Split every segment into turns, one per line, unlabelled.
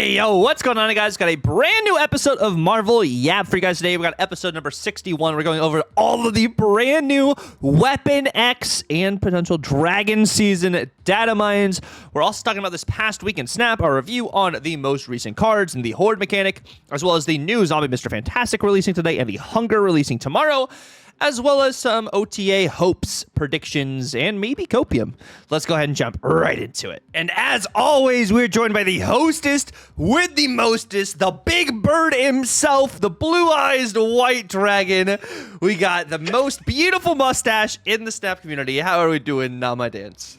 Hey, yo, what's going on, guys? Got a brand new episode of Marvel Yap for you guys today. We got episode number 61. We're going over all of the brand new Weapon X and potential Dragon Season data mines. We're also talking about this past week in Snap, our review on the most recent cards and the Horde mechanic, as well as the new Zombie Mr. Fantastic releasing today and the Hunger releasing tomorrow, as well as some OTA hopes, predictions, and maybe Copium. Let's go ahead and jump right into it. And as always, we're joined by the hostess with the mostest, the big bird himself, the blue-eyed white dragon. We got the most beautiful mustache in the Snap community. How are we doing, notmydance?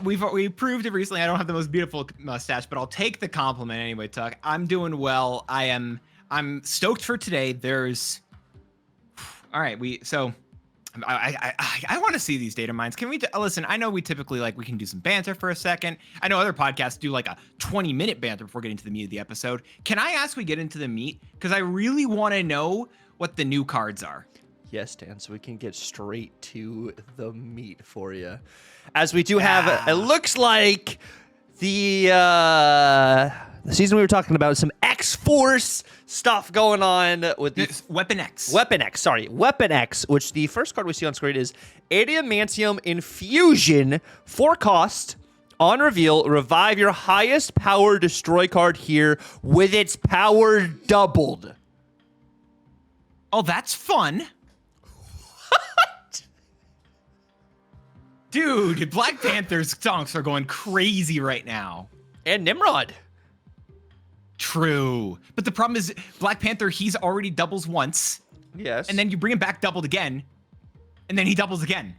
We proved it recently. I don't have the most beautiful mustache, but I'll take the compliment anyway, Tuck. I'm doing well. I'm stoked for today. All right, I want to see these data mines. Can we listen? I know we typically we can do some banter for a second. I know other podcasts do like a 20-minute banter before getting to the meat of the episode. Can I ask we get into the meat? Because I really want to know what the new cards are.
Yes, Dan, so we can get straight to the meat for you. As we do have, it looks like the season we were talking about, some X-Force stuff going on with the
Weapon X.
Weapon X, which the first card we see on screen is Adamantium Infusion, 4 cost. On reveal, revive your highest power destroy card here with its power doubled.
Oh, that's fun. What? Dude, Black Panther's stonks are going crazy right now.
And Nimrod.
True. But the problem is Black Panther, he's already doubles once.
Yes.
And then you bring him back doubled again. And then he doubles again.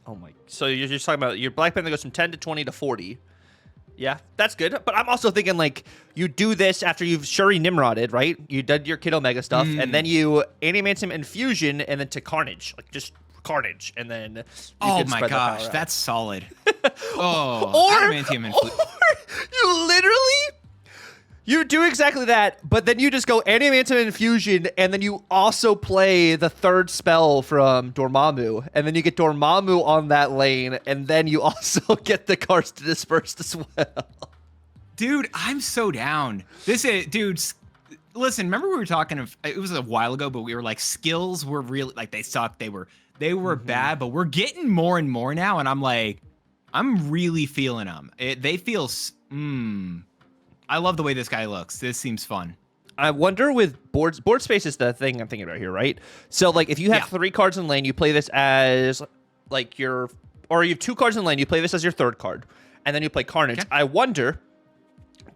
Oh my. So you're just talking about your Black Panther goes from 10 to 20 to 40. Yeah, that's good. But I'm also thinking you do this after you've Shuri Nimroded, right? You did your Kid Omega stuff, and then you Adamantium Infusion, and then to Carnage. Just Carnage, and then
oh my gosh, that's solid.
Adamantium Infusion. You do exactly that, but then you just go Adamantium Infusion, and then you also play the third spell from Dormammu, and then you get Dormammu on that lane, and then you also get the cards to disperse as well.
Dude, I'm so down. Dudes, listen, remember we were talking it was a while ago, but we were like, skills were really, they sucked. They were bad, but we're getting more and more now, and I'm really feeling them. They feel, I love the way this guy looks. This seems fun.
I wonder with board space is the thing I'm thinking about here, right? So if you have 3 cards in lane, you play this as you have 2 cards in lane, you play this as your 3rd card, and then you play Carnage. Okay. I wonder,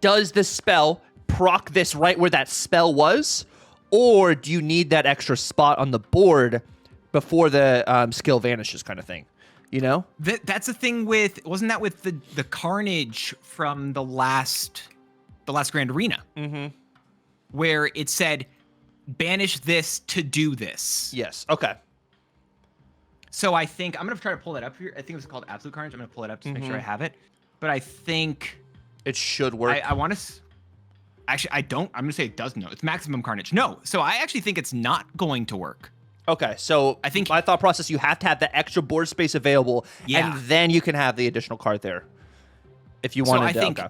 does this spell proc this right where that spell was, or do you need that extra spot on the board before the skill vanishes, kind of thing? You know?
That's the thing wasn't that with the Carnage from the last Grand Arena, where it said, banish this to do this.
Yes. Okay.
So I think I'm going to try to pull that up here. I think it was called Absolute Carnage. I'm going to pull it up to make sure I have it. But I think
it should work.
I want to. Actually, I don't. I'm going to say it does. No, it's Maximum Carnage. No. So I actually think it's not going to work.
Okay, so I think my thought process, you have to have the extra board space available, and then you can have the additional card there if you wanted to.
So I think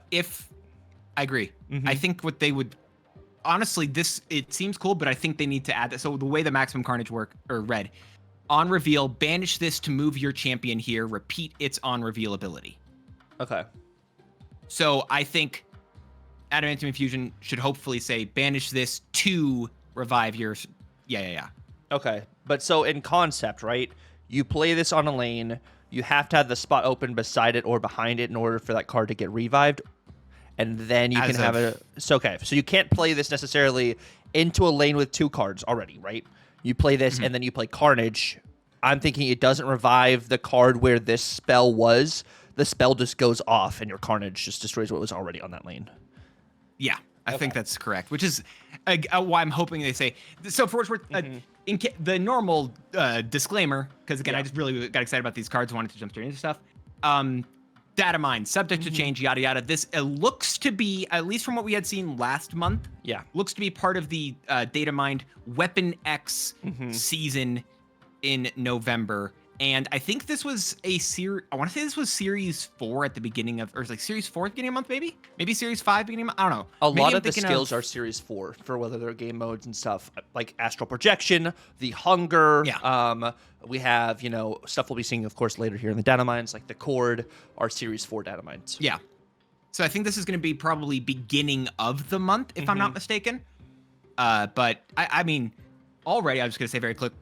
I agree. I think what they would, honestly, it seems cool, but I think they need to add that. So the way the Maximum Carnage read, on reveal, banish this to move your champion here, repeat its on reveal ability.
Okay.
So I think Adamantium Infusion should hopefully say, banish this to revive your, yeah.
Okay, but so in concept, right, you play this on a lane, you have to have the spot open beside it or behind it in order for that card to get revived, and then you can have it. So, okay, so you can't play this necessarily into a lane with 2 cards already, right? You play this and then you play Carnage. I'm thinking it doesn't revive the card where this spell was. The spell just goes off and your Carnage just destroys what was already on that lane.
Yeah, I think that's correct, which is why I'm hoping they say. So for what's worth, the normal disclaimer, because again, I just really got excited about these cards, wanted to jump straight into stuff. Data mine, subject to change, yada yada. This looks to be, at least from what we had seen last month, looks to be part of the data mined Weapon X season in November. And I think this was a series. I want to say this was Series 4 at the beginning of, or like Series 4 at the beginning of the month, maybe? Maybe Series 5 beginning of, I don't know.
A
Maybe
lot
I'm
of the
thinking
skills are Series 4 for whether they're game modes and stuff, like Astral Projection, the Hunger.
Yeah.
We have, stuff we'll be seeing, of course, later here in the Datamines, like the Horde, are Series 4 Datamines.
Yeah. So I think this is going to be probably beginning of the month, if I'm not mistaken. But I mean, already, I was just gonna say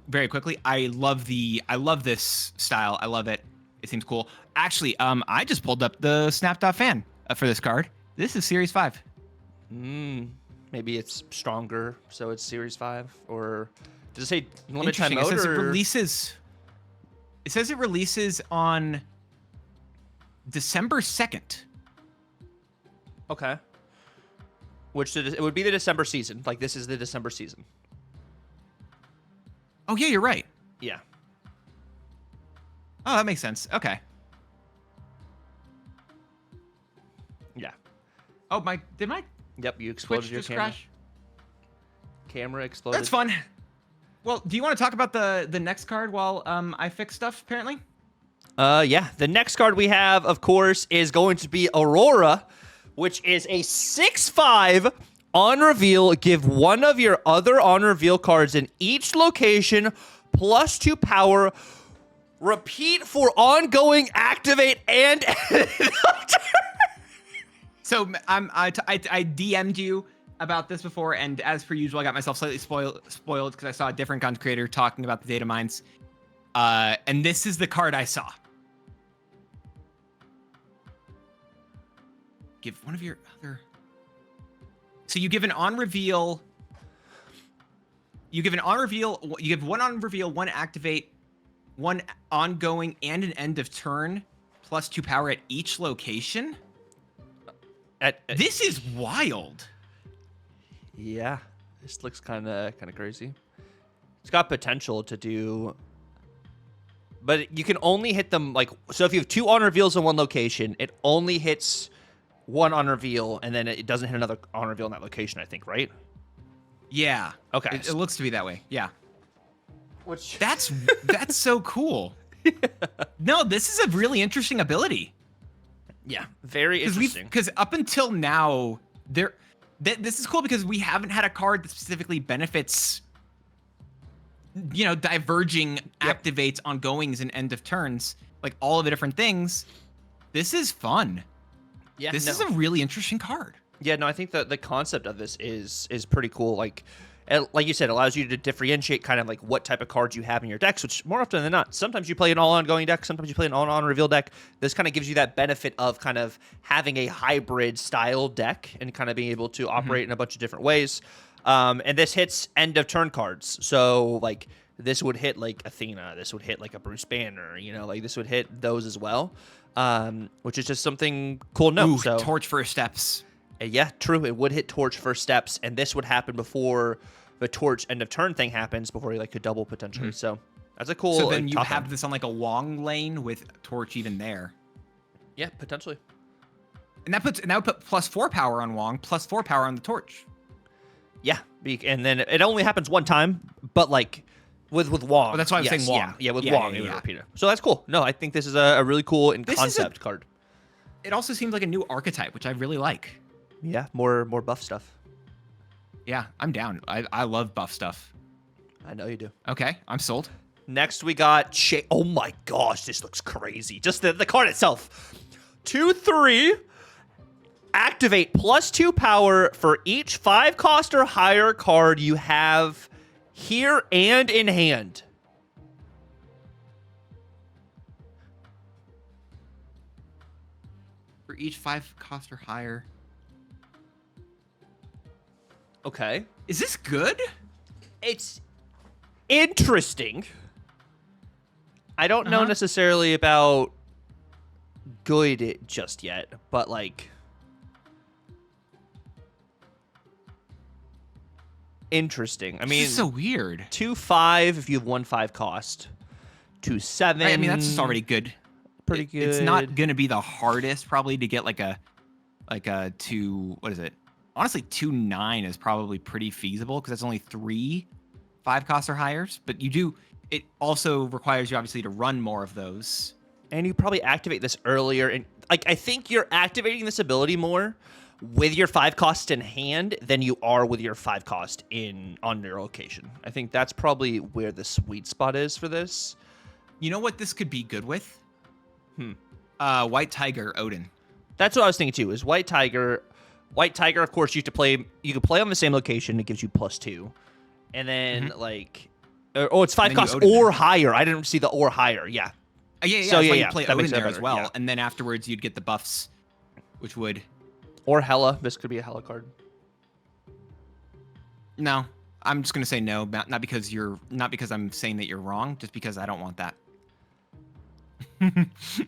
very quickly, I love this style. I love it. It seems cool. Actually, I just pulled up the Snap.fan for this card. This is Series 5.
Maybe it's stronger, so it's Series 5, or does it say limited time
Interesting.
mode?
It says it releases on December 2nd.
Okay. It would be the December season. Like, this is the December season.
Oh yeah, you're right.
Yeah.
Oh, that makes sense. Okay.
Yeah.
Oh, did my
Yep, you exploded
Twitch
your
just
camera.
crash?
Camera exploded.
That's fun. Well, do you want to talk about the next card while I fix stuff, apparently?
Yeah. The next card we have, of course, is going to be Aurora, which is a 6/5 on reveal. Give one of your other on reveal cards in each location +2 power. Repeat for ongoing, activate, and
So I DM'd you about this before, and as per usual, I got myself slightly spoiled because I saw a different content creator talking about the data mines. And this is the card I saw. Give one of your other. So you give an on reveal. You give one on reveal, one activate, one ongoing, and an end of turn +2 power at each location. This is wild.
Yeah, this looks kind of crazy. It's got potential to do, but you can only hit them so. If you have 2 on reveals in one location, it only hits one on reveal, and then it doesn't hit another on reveal in that location, I think, right?
Yeah.
Okay.
It looks to be that way. Yeah.
Which
That's so cool. No, this is a really interesting ability.
Yeah, very interesting.
Because up until now, this is cool because we haven't had a card that specifically benefits, diverging activates, ongoings, and end of turns, like all of the different things. This is fun.
Yeah,
this is a really interesting card.
Yeah, no, I think the concept of this is pretty cool. Like you said, it allows you to differentiate kind of like what type of cards you have in your decks, which more often than not, sometimes you play an all ongoing deck, sometimes you play an all on reveal deck. This kind of gives you that benefit of kind of having a hybrid style deck and kind of being able to operate in a bunch of different ways. And this hits end of turn cards. So like this would hit like Athena, this would hit like a Bruce Banner, like this would hit those as well. Which is just something cool to know.
Ooh,
So
Torch first steps.
Yeah, true. It would hit Torch first steps, and this would happen before the Torch end of turn thing happens, before he could double potentially. So that's a cool.
So then you
top
have
end.
this on like a Wong lane with Torch even there.
Yeah, potentially.
And that would put +4 power on Wong, +4 power on the Torch.
Yeah, and then it only happens one time, but like with Wong.
Oh, that's why I'm saying Wong.
Yeah, with Wong, it would repeat it. So that's cool. No, I think this is a really cool concept card.
It also seems like a new archetype, which I really like.
Yeah, more buff stuff.
Yeah, I'm down. I love buff stuff.
I know you do.
Okay, I'm sold.
Next, we got oh my gosh, this looks crazy. Just the card itself. 2/3. Activate +2 power for each 5 cost or higher card you have here and in hand.
For each 5 cost or higher.
Okay.
Is this good?
It's interesting. I don't know necessarily about good just yet, but like interesting. I mean,
this is so weird.
2/5 if you have 1/5 cost. 2/7.
Right, I mean, that's just already good.
Pretty good.
It's not gonna be the hardest probably to get like a 2. What is it? Honestly, 2/9 is probably pretty feasible because that's only 3 5 cost or higher. But you do it also requires you obviously to run more of those.
And you probably activate this earlier. And like, I think you're activating this ability more with your 5 cost in hand than you are with your 5 cost on your location. I think that's probably where the sweet spot is for this.
You know what this could be good with? White Tiger Odin.
That's what I was thinking too. Is White Tiger? White Tiger, of course, you can play on the same location. It gives you +2, and then like, it's 5 cost or higher. I didn't see the or higher. Yeah.
Yeah.
So
you play
that
Odin there as well,
yeah.
and then afterwards you'd get the buffs, which would.
Or Hela. This could be a Hela card.
No, I'm just gonna say no. Not because I'm saying that you're wrong. Just because I don't want that.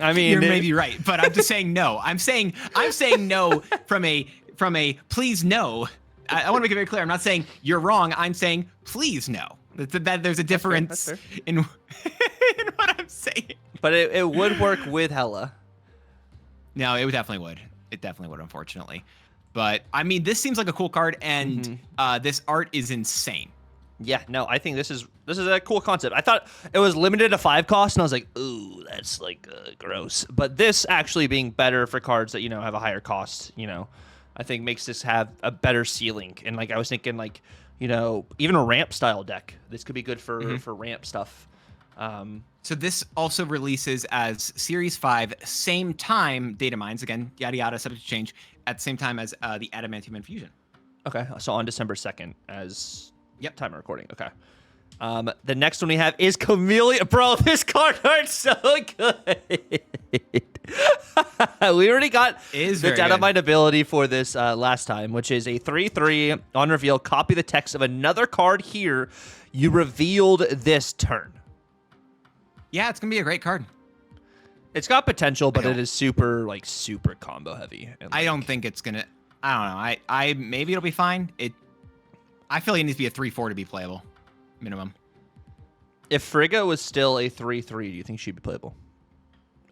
I mean,
you're maybe right, but I'm just saying no. I'm saying no from a please no. I want to make it very clear. I'm not saying you're wrong. I'm saying please no. That there's a difference
That's fair.
in what I'm saying.
But it would work with Hela.
No, it definitely would. It definitely would, unfortunately. But I mean, this seems like a cool card, and this art is insane.
Yeah, no, I think this is a cool concept. I thought it was limited to 5 cost, and I was like, ooh, that's like gross. But this actually being better for cards that have a higher cost, I think makes this have a better ceiling. And like I was thinking, like even a ramp style deck, this could be good for ramp stuff.
So this also releases as Series 5, same time Datamines, again, yada yada, subject to change, at the same time as the Adamantium Infusion.
Okay, so on December 2nd as time of recording. Okay. The next one we have is Chameleon. Bro, this card art's so good. We already got the Datamine ability for this last time, which is a 3/3 on reveal. Copy the text of another card here you revealed this turn.
Yeah, it's gonna be a great card.
It's got potential, but it is super combo heavy. And,
I don't think it's gonna. I don't know. I maybe it'll be fine. I feel like it needs to be a 3/4 to be playable, minimum.
If Frigga was still a 3/3, do you think she'd be playable?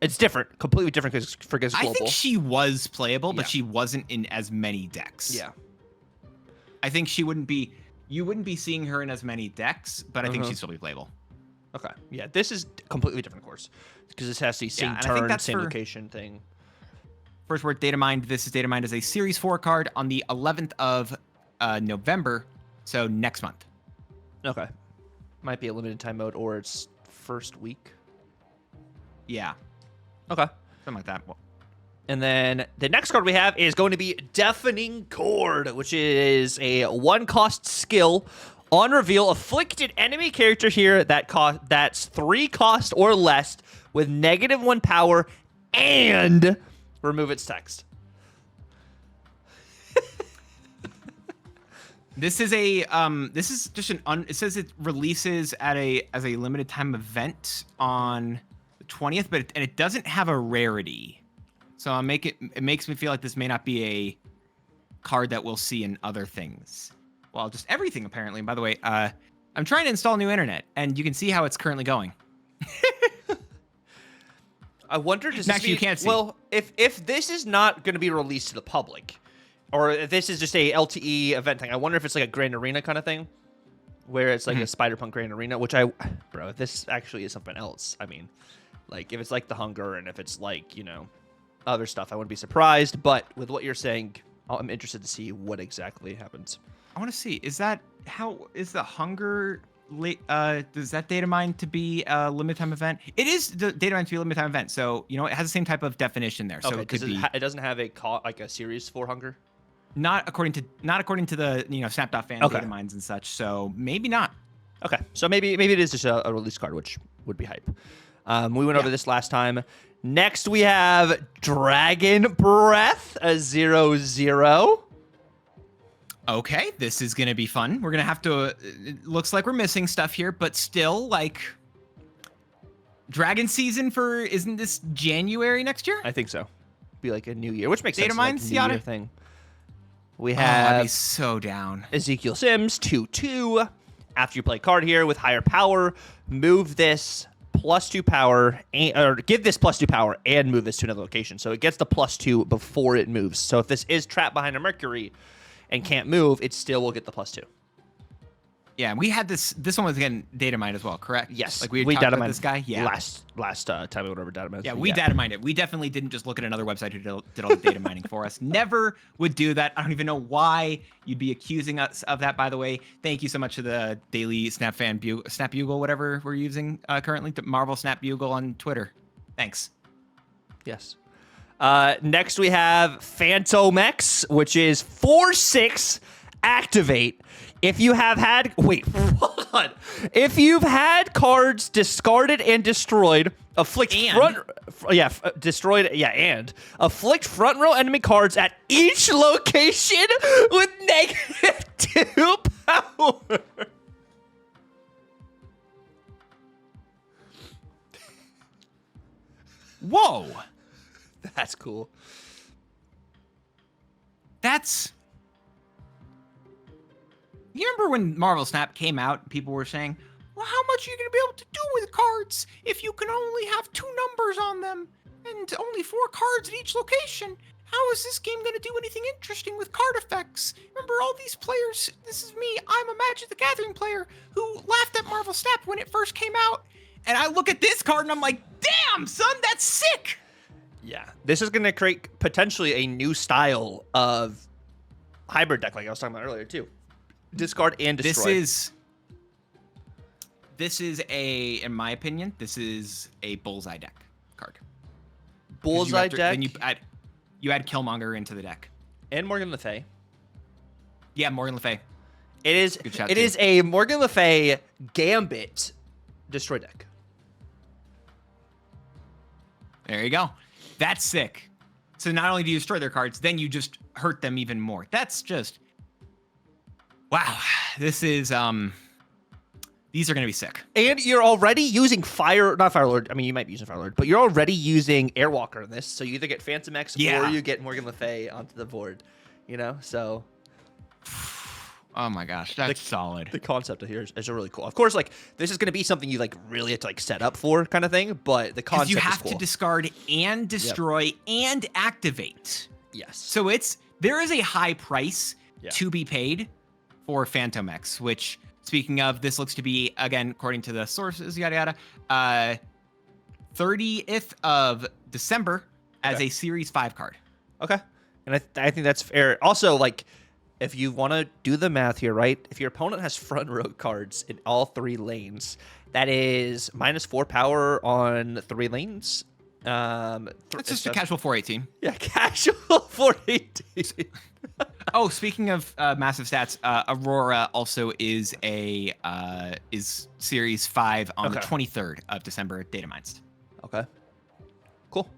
It's different, completely different because Frigga's global.
I think she was playable, but she wasn't in as many decks.
Yeah.
I think you wouldn't be seeing her in as many decks, but I think she'd still be playable.
Okay. Yeah, this is completely different, of course, because this has the same turn, same location thing.
First word, Datamined. This is Datamined as a Series 4 card on the 11th of November, so next month.
Okay. Might be a limited time mode, or it's first week.
Yeah.
Okay.
Something like that.
And then the next card we have is going to be Deafening Chord, which is a 1-cost skill. On reveal, afflicted enemy character here that's 3 cost or less with -1 power and remove its text.
This is just it says it releases as a limited time event on the 20th, but it doesn't have a rarity. So it makes me feel like this may not be a card that we'll see in other things. Well, just everything apparently. And by the way, I'm trying to install new internet, and you can see how it's currently going.
I wonder,
you can't see.
Well, if this is not going to be released to the public, or if this is just a LTE event thing, I wonder if it's like a Grand Arena kind of thing, where it's like a Spider-Punk Grand Arena, which bro, this actually is something else. I mean, like if it's like the Hunger and if it's like, other stuff, I wouldn't be surprised. But with what you're saying, I'm interested to see what exactly happens.
I want to see, is the Hunger, does that Datamine to be a limited time event? It is the Datamine to be a limited time event, so, it has the same type of definition there. So
okay,
it could be.
It doesn't have a series for Hunger?
Not according to the, Snap.fan Datamines and such, so maybe not.
Okay, so maybe it is just a release card, which would be hype. We went over this last time. Next, we have Dragon Breath, a 0/0.
Okay, this is going to be fun. We're going to have to... It looks like we're missing stuff here, but still, Dragon season isn't this January next year?
I think so. Be like a new year, which makes sense.
Datamines,
New year thing. We have...
I'd be so down.
Ezekiel Sims, 2/2. After you play a card here with higher power, move this +2 power, or give this +2 power and move this to another location. So it gets the +2 before it moves. So if this is trapped behind a Mercury and can't move, it still will get the +2.
Yeah, we had this. This one was again data mined as well, correct?
Yes,
Like we
data
talked about
mined
this guy. Yeah.
Last time we went over data mined.
Yeah, we data mined it. We definitely didn't just look at another website who did all the data mining for us. Never would do that. I don't even know why you'd be accusing us of that, by the way. Thank you so much to the daily Snap Bugle, whatever we're using currently, to Marvel Snap Bugle on Twitter. Thanks.
Yes. Next we have Phantom X, which is 4/6 activate. If you have had if you've had cards discarded and destroyed, afflict afflict front row enemy cards at each location with -2 power.
Whoa.
That's cool.
That's... You remember when Marvel Snap came out, people were saying, well, how much are you going to be able to do with cards if you can only have 2 numbers on them and only 4 cards at each location? How is this game going to do anything interesting with card effects? Remember all these players? This is me. I'm a Magic the Gathering player who laughed at Marvel Snap when it first came out. And I look at this card and I'm like, damn, son, that's sick.
Yeah, this is going to create potentially a new style of hybrid deck, like I was talking about earlier too. Discard and destroy.
This is a, in my opinion, this is a bullseye deck card.
Bullseye deck.
Then you add Killmonger into the deck.
And Morgan Le Fay.
Yeah, Morgan Le Fay.
It is a Morgan Le Fay Gambit destroy deck.
There you go. That's sick. So not only do you destroy their cards, then you just hurt them even more. That's just... Wow. This is... These are going to be sick.
And you're already using not Firelord. I mean, you might be using Firelord, but you're already using Airwalker in this. So you either get Phantom X or you get Morgan Le Fay onto the board. You know, so...
Oh my gosh, that's solid.
The concept of here is really cool. Of course, like this is going to be something you like really have to like set up for, kind of thing. But the concept
you have
is cool.
to discard and destroy and activate.
Yes.
So there is a high price to be paid for Phantom X. Which, speaking of, this looks to be, again, according to the sources, yada yada, 30th of December as a Series 5 card.
Okay, and I think that's fair. Also, like. If you want to do the math here, right? If your opponent has front row cards in all 3 lanes, that is -4 power on 3 lanes.
It's just a casual 418.
Yeah, casual 418.
Oh, speaking of massive stats, Aurora also is is Series 5 on the 23rd of December at Datamines.
Okay. Cool.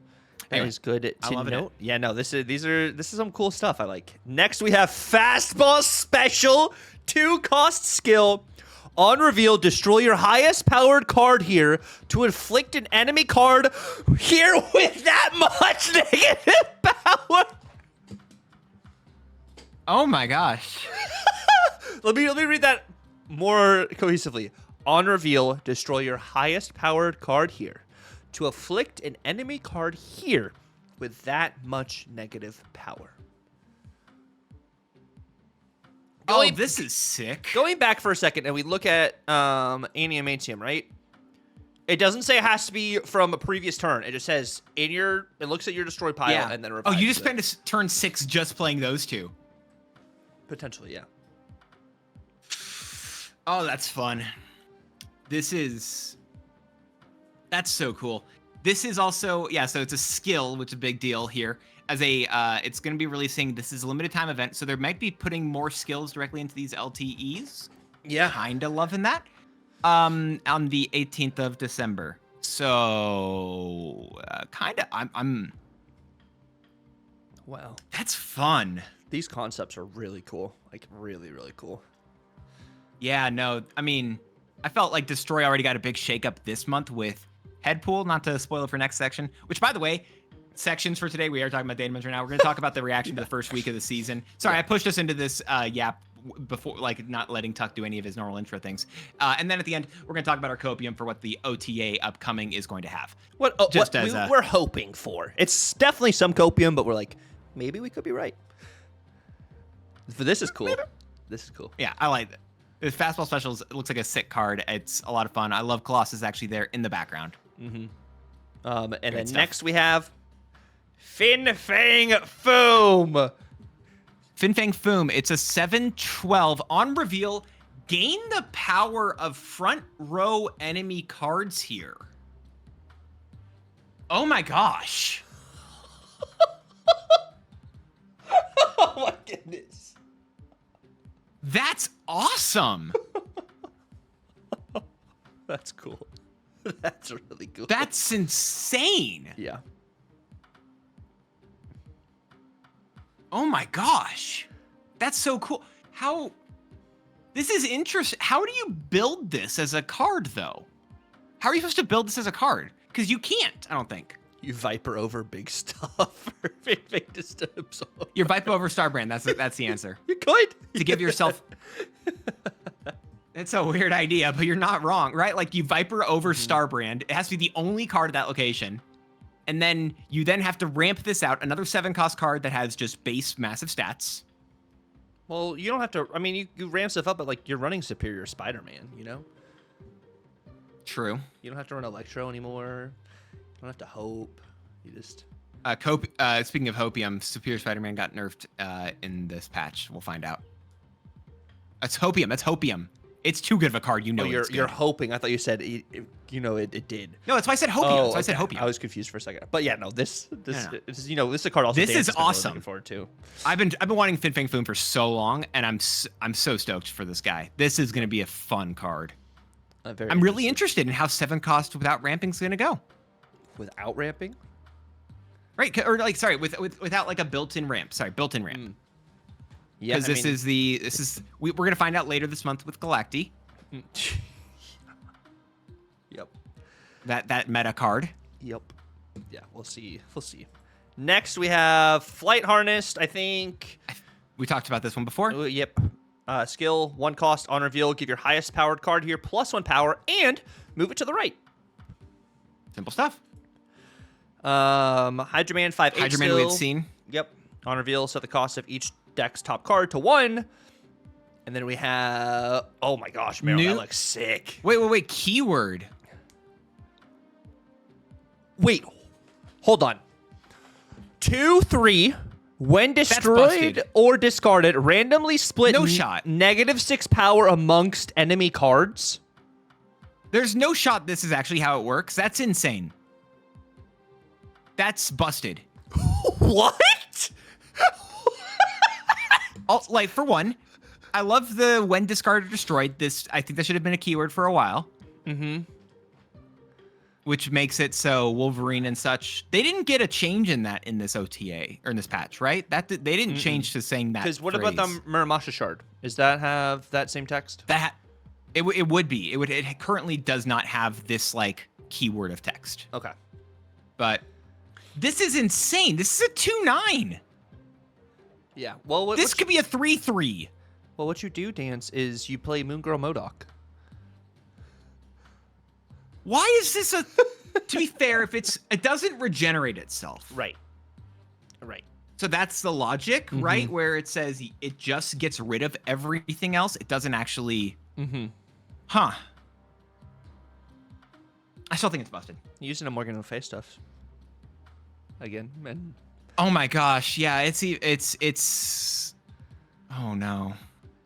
That is good to note. Yeah, no, this is some cool stuff I like. Next, we have Fastball Special 2-cost skill. On reveal, destroy your highest powered card here to inflict an enemy card here with that much negative power.
Oh my gosh.
Let me read that more cohesively. On reveal, destroy your highest powered card here to afflict an enemy card here with that much negative power.
This is sick.
Going back for a second, and we look at Animatium, right? It doesn't say it has to be from a previous turn. It just says it looks at your destroyed pile and then revives.
Oh, you just spend a turn 6 just playing those 2.
Potentially, yeah.
Oh, that's fun. That's so cool. This is also, so it's a skill, which is a big deal here. As it's going to be releasing, this is a limited time event, so they might be putting more skills directly into these LTEs.
Yeah.
Kind of loving that. On the 18th of December. So, I'm...
Wow.
That's fun.
These concepts are really cool. Like, really, really cool.
Yeah, no, I mean, I felt like Destroy already got a big shakeup this month with Headpool, not to spoil it for next section, which, by the way, sections for today, we are talking about Datamines right now. We're going to talk about the reaction to the first week of the season. Sorry, I pushed us into this yap before, like, not letting Tuck do any of his normal intro things. And then at the end, we're going to talk about our copium for what the OTA upcoming is going to have. We're hoping for.
It's definitely some copium, but we're like, maybe we could be right. But this is cool. This is cool.
Yeah, I like it. The Fastball Specials looks like a sick card. It's a lot of fun. I love Colossus actually there in the background.
And then
stuff.
next we have Fin Fang Foam.
Fin Fang Foom. It's a 7/12 on reveal. Gain the power of front row enemy cards here. Oh my gosh.
Oh my goodness.
That's awesome.
That's cool. That's really cool.
That's insane.
Yeah.
Oh my gosh. That's so cool. How... This is interesting. How do you build this as a card, though? How are you supposed to build this as a card? Because you can't, I don't think.
You Viper over big stuff. Just absorb.
You're Viper over Starbrand. That's the answer.
You could.
To give yourself... It's a weird idea, but you're not wrong, right? Like, you Viper over Starbrand. It has to be the only card at that location. And then you then have to ramp this out. Another 7-cost card that has just base massive stats.
Well, you don't have to... I mean, you ramp stuff up, but, like, you're running Superior Spider-Man, you know?
True.
You don't have to run Electro anymore. You don't have to hope. You just...
Speaking of Hopium, Superior Spider-Man got nerfed in this patch. We'll find out. That's Hopium. That's Hopium. It's too good of a card. You know it's good.
You're hoping. I thought you said, it did.
No, that's why I said Hopium.
Oh,
that's why I said
okay.
Hopium.
I was confused for a second. But yeah, no, this
No.
is, this is a card also.
This
Dan
is
has been really
awesome.
Looking forward to.
I've been wanting Fin Fang Foom for so long, and I'm so stoked for this guy. This is going to be a fun card. I'm really interested in how 7-cost without ramping is going to go.
Without ramping?
Right, or like, sorry, without like a built-in ramp. Sorry, built-in ramp.
Yeah,
Because we're going to find out later this month with Galacti.
Yep.
That meta card.
Yep. Yeah, we'll see. We'll see. Next, we have Flight Harnessed, I think.
We talked about this one before.
Yep. Skill, 1 cost on reveal. Give your highest powered card here +1 power and move it to the right.
Simple stuff.
Hydra-Man 5/8
Hydra-Man we had seen.
Yep. On reveal, set the cost of each deck's top card to 1. And then we have... Oh my gosh, Meryl, that looks sick.
Wait. Keyword.
Wait. Hold on. 2/3. When destroyed or discarded, randomly split
No shot.
-6 power amongst enemy cards.
There's no shot this is actually how it works. That's insane. That's busted.
What?
Like, for one, I love the when discarded or destroyed. I think that should have been a keyword for a while. Which makes it so Wolverine and such, they didn't get a change in that in this OTA or in this patch, right? They didn't change to saying that.
Because what about the Muramasha shard? Does that have that same text?
It would be. It currently does not have this like keyword of text.
Okay.
But this is insane. This is a 2/9.
Yeah. Well,
this could be a 3/3.
Well, what you do, Dance, is you play Moon Girl MODOK.
Why is this a... To be fair, it doesn't regenerate itself.
Right. Right.
So that's the logic, right? Where it says it just gets rid of everything else. It doesn't actually... Huh. I still think it's busted.
Using a Morgan O'Fay stuff. Again, man.
Oh my gosh. Yeah, it's... Oh no.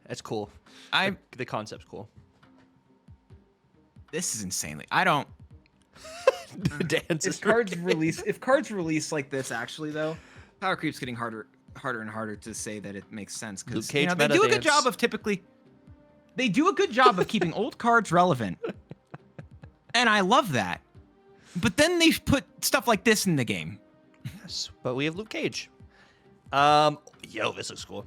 That's cool. The concept's cool.
This is insanely... I don't...
Dance
If cards release like this, actually, though, power creep's getting harder and harder to say that it makes sense. Because they do a good job of They do a good job of keeping old cards relevant. And I love that. But then they put stuff like this in the game.
Yes, but we have Luke Cage. Yo, this looks cool.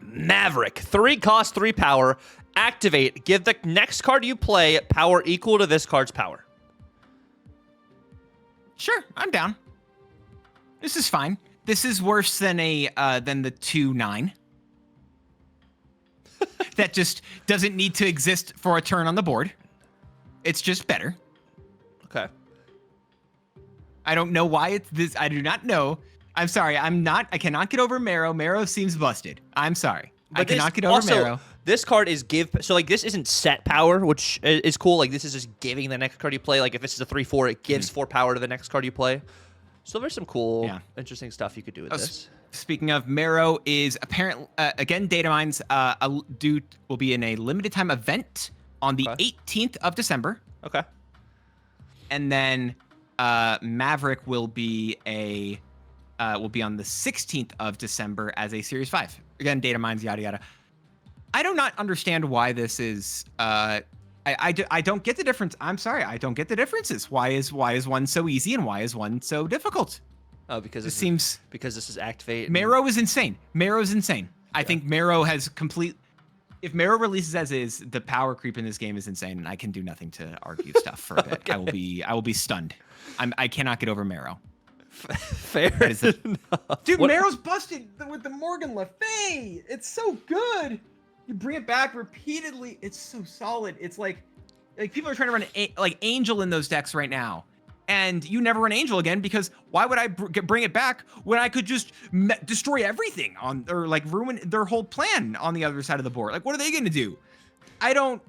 Maverick, 3 cost, 3 power. Activate. Give the next card you play power equal to this card's power.
Sure, I'm down. This is fine. This is worse than the 2/9. That just doesn't need to exist for a turn on the board. It's just better.
Okay.
I don't know why it's this. I do not know. I'm sorry. I cannot get over Marrow. Marrow seems busted. I'm sorry. I cannot get over Marrow.
This card is so like this isn't set power, which is cool. Like this is just giving the next card you play. Like if this is a 3/4, it gives 4 power to the next card you play. So there's some cool, interesting stuff you could do with this.
Speaking of, Marrow is apparently again Datamines will be in a limited time event on the 18th of December.
Okay.
And then Maverick will be on the 16th of December as a Series 5. Again, Datamines, yada yada. I do not understand why this is. I don't get the difference. I'm sorry, I don't get the differences. Why is one so easy and why is one so difficult?
Oh, because because this is Activate.
Marrow is insane. Marrow's insane. I think Marrow has complete. If Marrow releases as is, the power creep in this game is insane, and I can do nothing to argue stuff for a bit. Okay. I will be stunned. I cannot get over Marrow.
Fair.
Dude, Marrow's busted with the Morgan Le Fay. It's so good. You bring it back repeatedly. It's so solid. It's like people are trying to run like Angel in those decks right now, and you never run Angel again because why would I bring it back when I could just destroy everything or like ruin their whole plan on the other side of the board? Like, what are they going to do? I don't.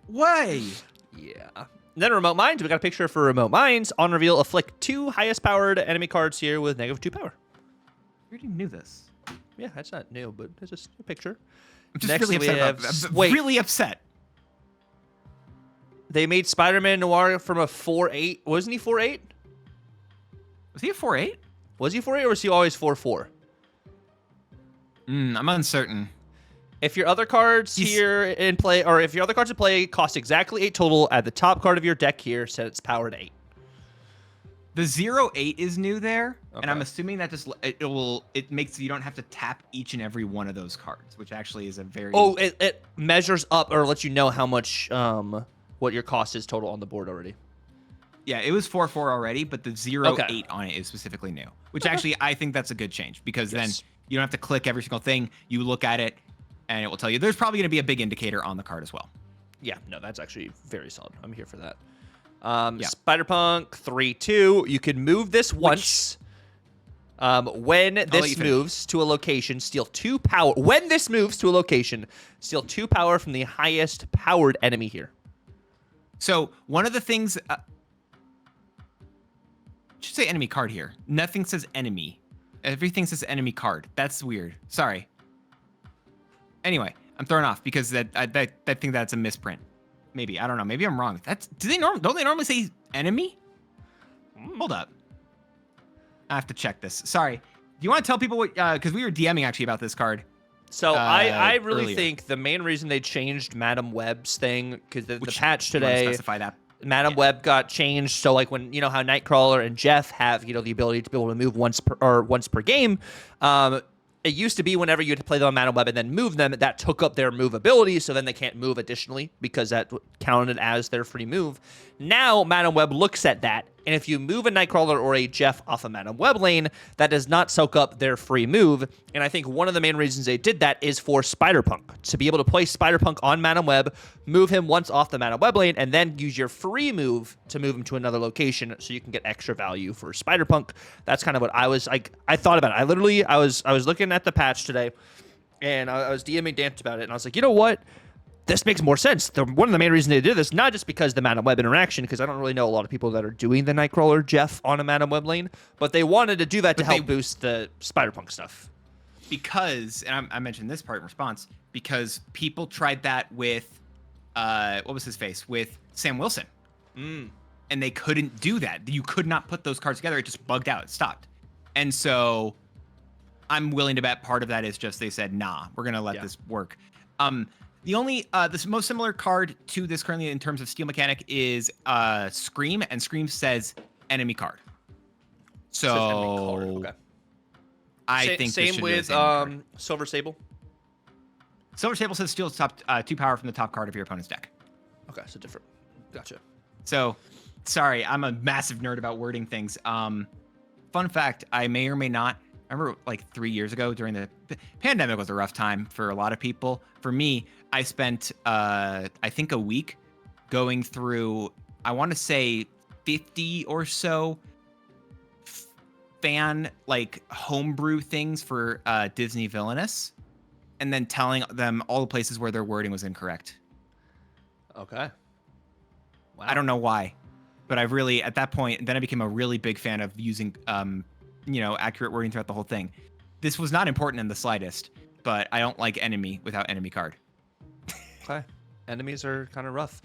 Why?
Yeah. And then Remote Minds. We got a picture for Remote Minds. On reveal, afflict 2 highest powered enemy cards here with -2 power.
We already knew this.
Yeah, that's not new, but it's just a picture.
I'm just really upset.
They made Spider-Man Noir from a 4/8. Wasn't he 4/8?
Was he a 4/8?
Was he 4/8 or was he always 4/4?
I'm uncertain.
If your other cards here in play, or if your other cards in play cost exactly 8 total, add the top card of your deck here, set its power to 8.
The 0/8 is new there, and I'm assuming that just it makes you don't have to tap each and every one of those cards, which actually is a very
it measures up or lets you know how much what your cost is total on the board already.
Yeah, it was 4/4 already, but the 0/8 on it is specifically new, which actually I think that's a good change because then you don't have to click every single thing. You look at it, and it will tell you. There's probably going to be a big indicator on the card as well.
Yeah, no, that's actually very solid. I'm here for that. Spider-Punk 3/2. You can move this once. When this moves to a location, steal 2 power. When this moves to a location, steal 2 power from the highest powered enemy here.
So one of the things, should say enemy card here. Nothing says enemy. Everything says enemy card. That's weird. Sorry. Anyway, I'm thrown off because I think that's a misprint. Maybe, I don't know. Maybe I'm wrong. Don't they normally say enemy? Hold up. I have to check this. Sorry. Do you want to tell people what? Because we were DMing actually about this card.
So I really think the main reason they changed Madam Web's thing because the patch today.
Specify that.
Madam Web got changed, so like when how Nightcrawler and Jeff have the ability to be able to move once per game. It used to be whenever you had to play them on Madam Web and then move them, that took up their move ability, so then they can't move additionally because that counted as their free move. Now, Madam Web looks at that, and if you move a Nightcrawler or a Jeff off a Madam Web lane, that does not soak up their free move, and I think one of the main reasons they did that is for Spider-Punk, to be able to play Spider-Punk on Madam Web, move him once off the Madam Web lane, and then use your free move to move him to another location so you can get extra value for Spider-Punk. That's kind of what I was like. I thought about it. I was looking at the patch today, and I was DMing Dance about it, and I was like, you know what? This makes more sense. One of the main reasons they did this, not just because the Madam Web interaction, because I don't really know a lot of people that are doing the Nightcrawler Jeff on a Madam Web lane, but they wanted to do that to help boost the Spider-Punk stuff.
Because, and I mentioned this part in response, because people tried that with, what was his face? With Sam Wilson. And they couldn't do that. You could not put those cards together. It just bugged out. It stopped. And so I'm willing to bet part of that is just they said, nah, we're going to let this work. The only, the most similar card to this currently in terms of steal mechanic is Scream, and Scream says enemy card. So
enemy card. Okay.
I think
same with Silver Sable.
Silver Sable says steal top 2 power from the top card of your opponent's deck.
Okay, so different. Gotcha.
So, sorry, I'm a massive nerd about wording things. Fun fact, I may or may not. I remember like 3 years ago during the pandemic was a rough time for a lot of people. For me, I spent, I think a week going through, I want to say 50 or so fan like homebrew things for Disney Villainous. and then telling them all the places where their wording was incorrect.
Okay. Wow.
I don't know why, but I really, at that point, then I became a really big fan of using, accurate wording throughout the whole thing. This was not important in the slightest, but I don't like enemy without enemy card.
Okay. Enemies are kind of rough.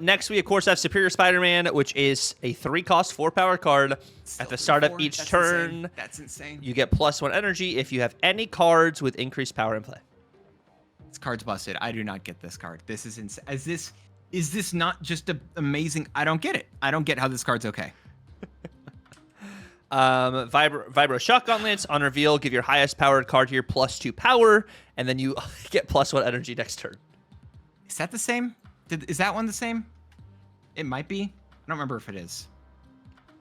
Next, we, of course, have Superior Spider-Man, which is a 3-cost, 4-power card. At the start of each turn,
insane. That's insane.
You get +1 energy if you have any cards with increased power in play.
This card's busted. I do not get this card. This is insane. Is this not just amazing? I don't get it. I don't get how this card's okay.
Vibro Shock Gauntlets on reveal, give your highest powered card here +2 power, and then you get +1 energy next turn.
Is that the same? Is that one the same? It might be. I don't remember if it is.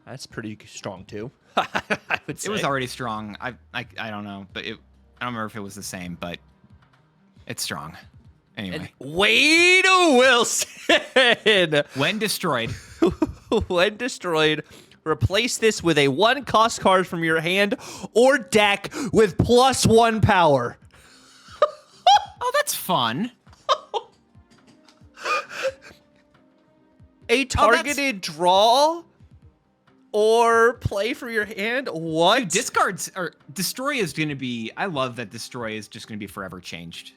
That's pretty strong too. I would say
it was already strong. I don't know, but I don't remember if it was the same, but it's strong. Anyway,
and Wade Wilson.
When destroyed,
when destroyed, replace this with a 1-cost card from your hand or deck with +1 power.
Oh, that's fun.
A targeted draw or play for your hand. What?
Dude, discards or destroy is going to be. I love that destroy is just going to be forever changed.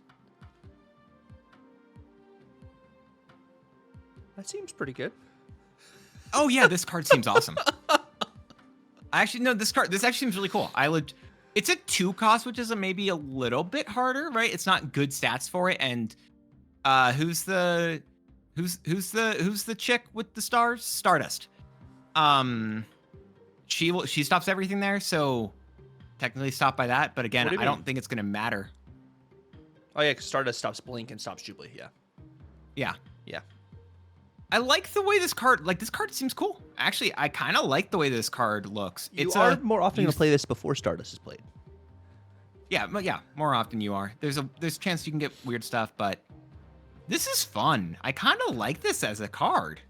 That seems pretty good.
Oh yeah, this card seems awesome. This actually seems really cool. It's a 2-cost, which is maybe a little bit harder, right? It's not good stats for it. And who's the chick with the stars? Stardust. She stops everything there, so technically stopped by that. But again, I don't think it's gonna matter.
Oh yeah, because Stardust stops Blink and stops Jubilee. Yeah.
I like the way this card seems cool. Actually, I kind of like the way this card looks.
You are more often going to play this before Stardust is played.
Yeah, more often you are. There's a chance you can get weird stuff, but this is fun. I kind of like this as a card.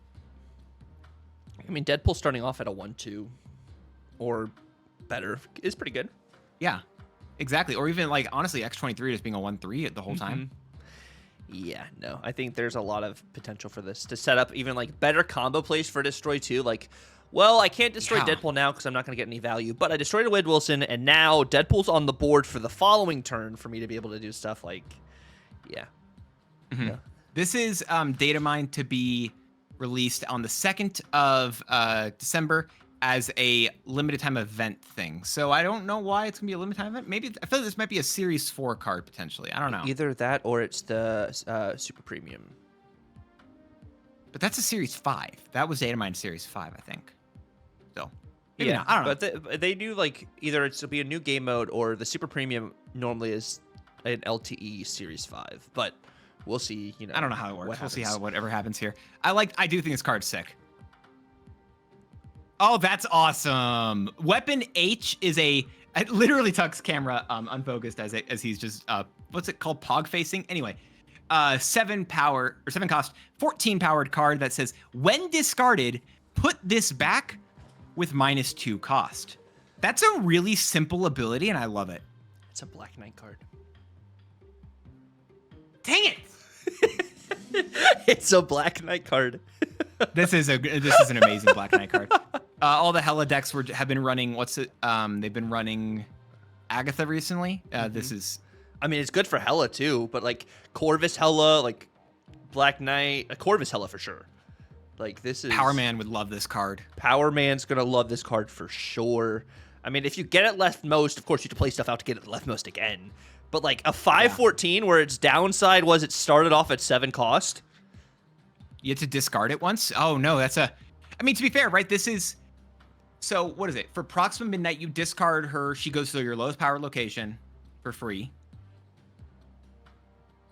I mean, Deadpool starting off at a 1/2 or better is pretty good.
Yeah, exactly. Or even honestly, X-23 just being a 1/3 the whole time.
Yeah, no, I think there's a lot of potential for this to set up even better combo plays for Destroy too. Well, I can't destroy Deadpool now because I'm not going to get any value, but I destroyed a Wade Wilson, and now Deadpool's on the board for the following turn for me to be able to do stuff yeah.
This is Datamine to be released on the 2nd of December as a limited time event thing. So I don't know why it's gonna be a limited time event. Maybe I feel like this might be a Series 4 card potentially. I don't know.
Either that or it's the Super Premium.
But that's a Series 5. That was Datamine Series 5, I think. So
maybe
not. I don't
know. But they do either it'll be a new game mode or the Super Premium normally is an LTE Series 5. But we'll see. I
don't know how it works. We'll see how whatever happens here. I do think this card's sick. Oh, that's awesome. Weapon H is it literally Tuck's camera unfocused as he's just what's it called, pog facing. Anyway, 7 cost, 14 powered card that says when discarded, put this back with -2 cost. That's a really simple ability and I love it.
It's a Black Knight card.
Dang it.
It's a Black Knight card.
This is an amazing Black Knight card. All the Hella decks have been running. They've been running Agatha recently. This is.
I mean, it's good for Hella too, but Corvus Hella, Black Knight, Corvus Hella for sure. This is.
Power Man would love this card.
Power Man's gonna love this card for sure. I mean, if you get it leftmost, of course you have to play stuff out to get it leftmost again. But a 5/14 where its downside was it started off at 7 cost.
You had to discard it once? Oh no, I mean, to be fair, right? This is. So what is it? For Proxima Midnight, you discard her. She goes to your lowest power location for free.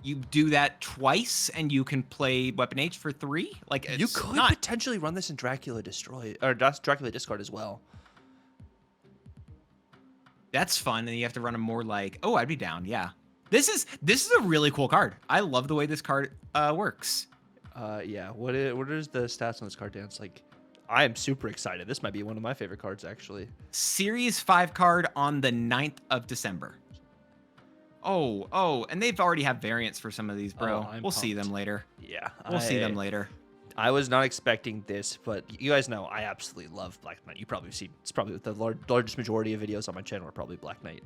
You do that twice, and you can play Weapon H for 3.
You could potentially run this in Dracula Destroy or Dracula Discard as well.
That's fun, and you have to run them more oh, I'd be down. Yeah, this is a really cool card. I love the way this card works.
Yeah. What is the stats on this card, Dan? I am super excited. This might be one of my favorite cards, actually.
Series 5 card on the 9th of December. Oh, and they've already have variants for some of these, bro.
I'm
we'll see
pumped.
them later.
Yeah,
We'll see them later.
I was not expecting this, but you guys know I absolutely love Black Knight. You probably see it's probably the largest majority of videos on my channel are probably Black Knight.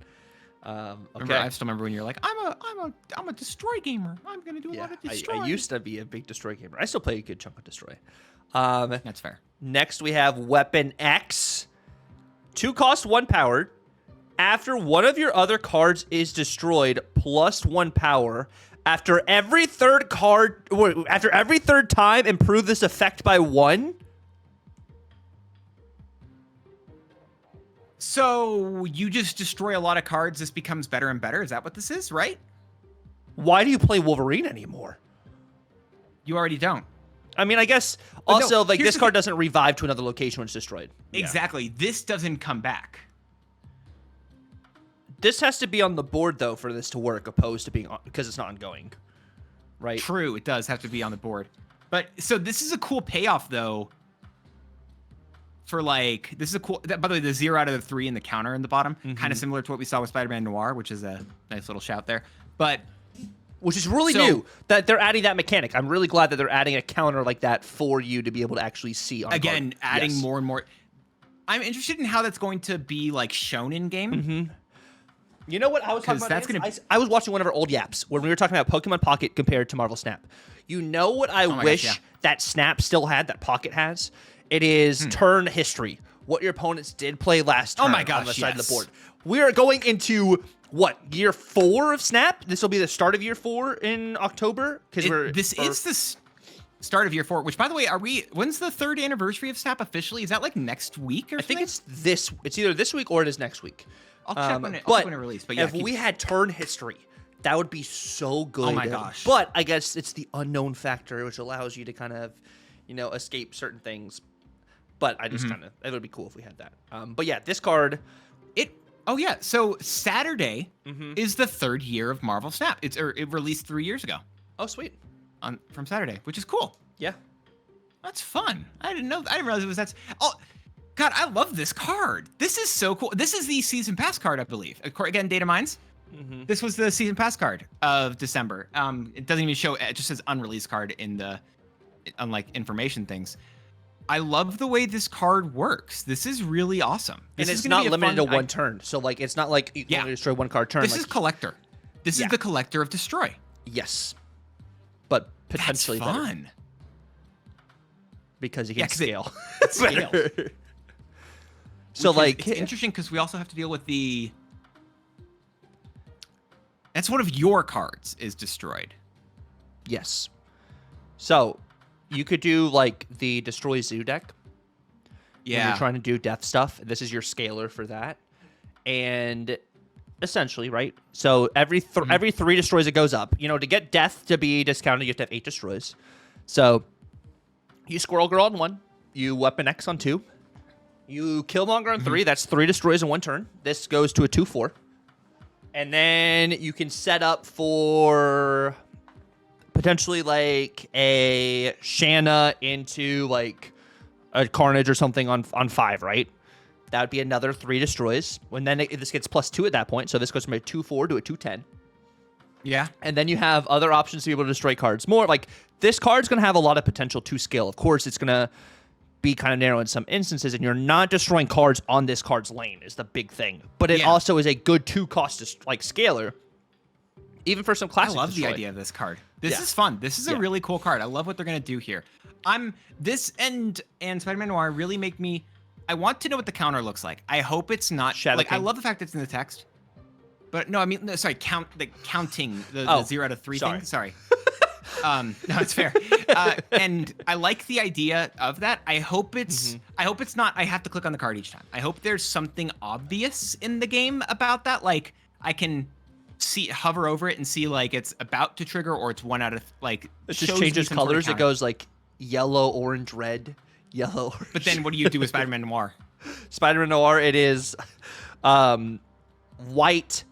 Okay.
I still remember when you're like, I'm a destroy gamer. I'm gonna do a lot of destroy.
I used to be a big destroy gamer. I still play a good chunk of destroy.
That's fair.
Next we have Weapon X. 2 cost, 1 power. After one of your other cards is destroyed, plus 1 power. After every third time, improve this effect by 1.
So you just destroy a lot of cards. This becomes better and better. Is that what this is, right?
Why do you play Wolverine anymore?
You already don't.
I mean, I guess also,
no,
this card doesn't revive to another location when it's destroyed.
Exactly. Yeah. This doesn't come back.
This has to be on the board, though, for this to work, opposed to being because it's not ongoing, right?
True, it does have to be on the board. But so this is a cool payoff, though. For like, this is a cool. By the way, the 0 out of the 3 in the counter in the bottom, kind of similar to what we saw with Spider-Man Noir, which is a nice little shout there. But
which is really new that they're adding that mechanic. I'm really glad that they're adding a counter like that for you to be able to actually see on
again,
card.
adding more and more. I'm interested in how that's going to be like shown in game.
You know what I was talking about? I was watching one of our old yaps when we were talking about Pokemon Pocket compared to Marvel Snap. You know what I wish that Snap still had that Pocket has? It is turn history. What your opponents did play last turn on the side of the board. We are going into, what, year 4 of Snap? This will be the start of year 4 in October?
This is the start of year 4, which, by the way, when's the 3rd anniversary of Snap officially? Is that like next week or something?
I think it's either this week or it is next week.
I'll check when it released. But yeah,
if we had turn history, that would be so good.
Oh my gosh.
But I guess it's the unknown factor, which allows you to kind of, escape certain things. But I just it would be cool if we had that. But yeah, this card.
So Saturday is the 3rd year of Marvel Snap. It released 3 years ago.
Oh, sweet.
From Saturday, which is cool.
Yeah.
That's fun. I didn't realize it was that. Oh, God, I love this card. This is so cool. This is the Season Pass card, I believe. Again, Datamines. This was the Season Pass card of December. It doesn't even show. It just says unreleased card in the, unlike information things. I love the way this card works. This is really awesome.
And it's not limited to one turn. So, like, it's not like you can only destroy one card turn.
This is Collector. This is the Collector of Destroy.
Yes. But potentially
That's fun.
Because you can scale.
It scales.
So,
it's interesting because we also have to deal with the... That's one of your cards is destroyed.
Yes. So... You could do, like, the Destroy Zoo deck. Yeah. When you're trying to do death stuff. This is your scaler for that. And essentially, right? So every 3 destroys, it goes up. To get death to be discounted, you have to have 8 destroys. So you Squirrel Girl on 1. You Weapon X on 2. You Killmonger on 3. That's 3 destroys in 1 turn. This goes to a 2/4. And then you can set up for... potentially like a Shanna into like a Carnage or something on 5, right? That would be another 3 destroys. This gets +2 at that point, so this goes from a 2/4 to a 2/10.
Yeah.
And then you have other options to be able to destroy cards. More like this card's going to have a lot of potential to scale. Of course, it's going to be kind of narrow in some instances, and you're not destroying cards on this card's lane is the big thing. But it also is a good 2-cost like scaler. Even for some classic
I love
destroy.
the idea of this card. This is fun. This is a really cool card. I love what they're going to do here. This and Spider-Man Noir really make me... I want to know what the counter looks like. I hope it's not...
Shadow King.
I love the fact it's in the text. But no, I mean... Sorry, counting the 0 out of 3 thing. Sorry. No, it's fair. And I like the idea of that. I hope it's... I hope it's not... I have to click on the card each time. I hope there's something obvious in the game about that. Like, I can... hover over it and see like it's about to trigger or it's 1 out of like
it just changes colors. It goes like yellow, orange, red, yellow. Orange.
But then what do you do with Spider-Man Noir?
Spider-Man Noir, it is white,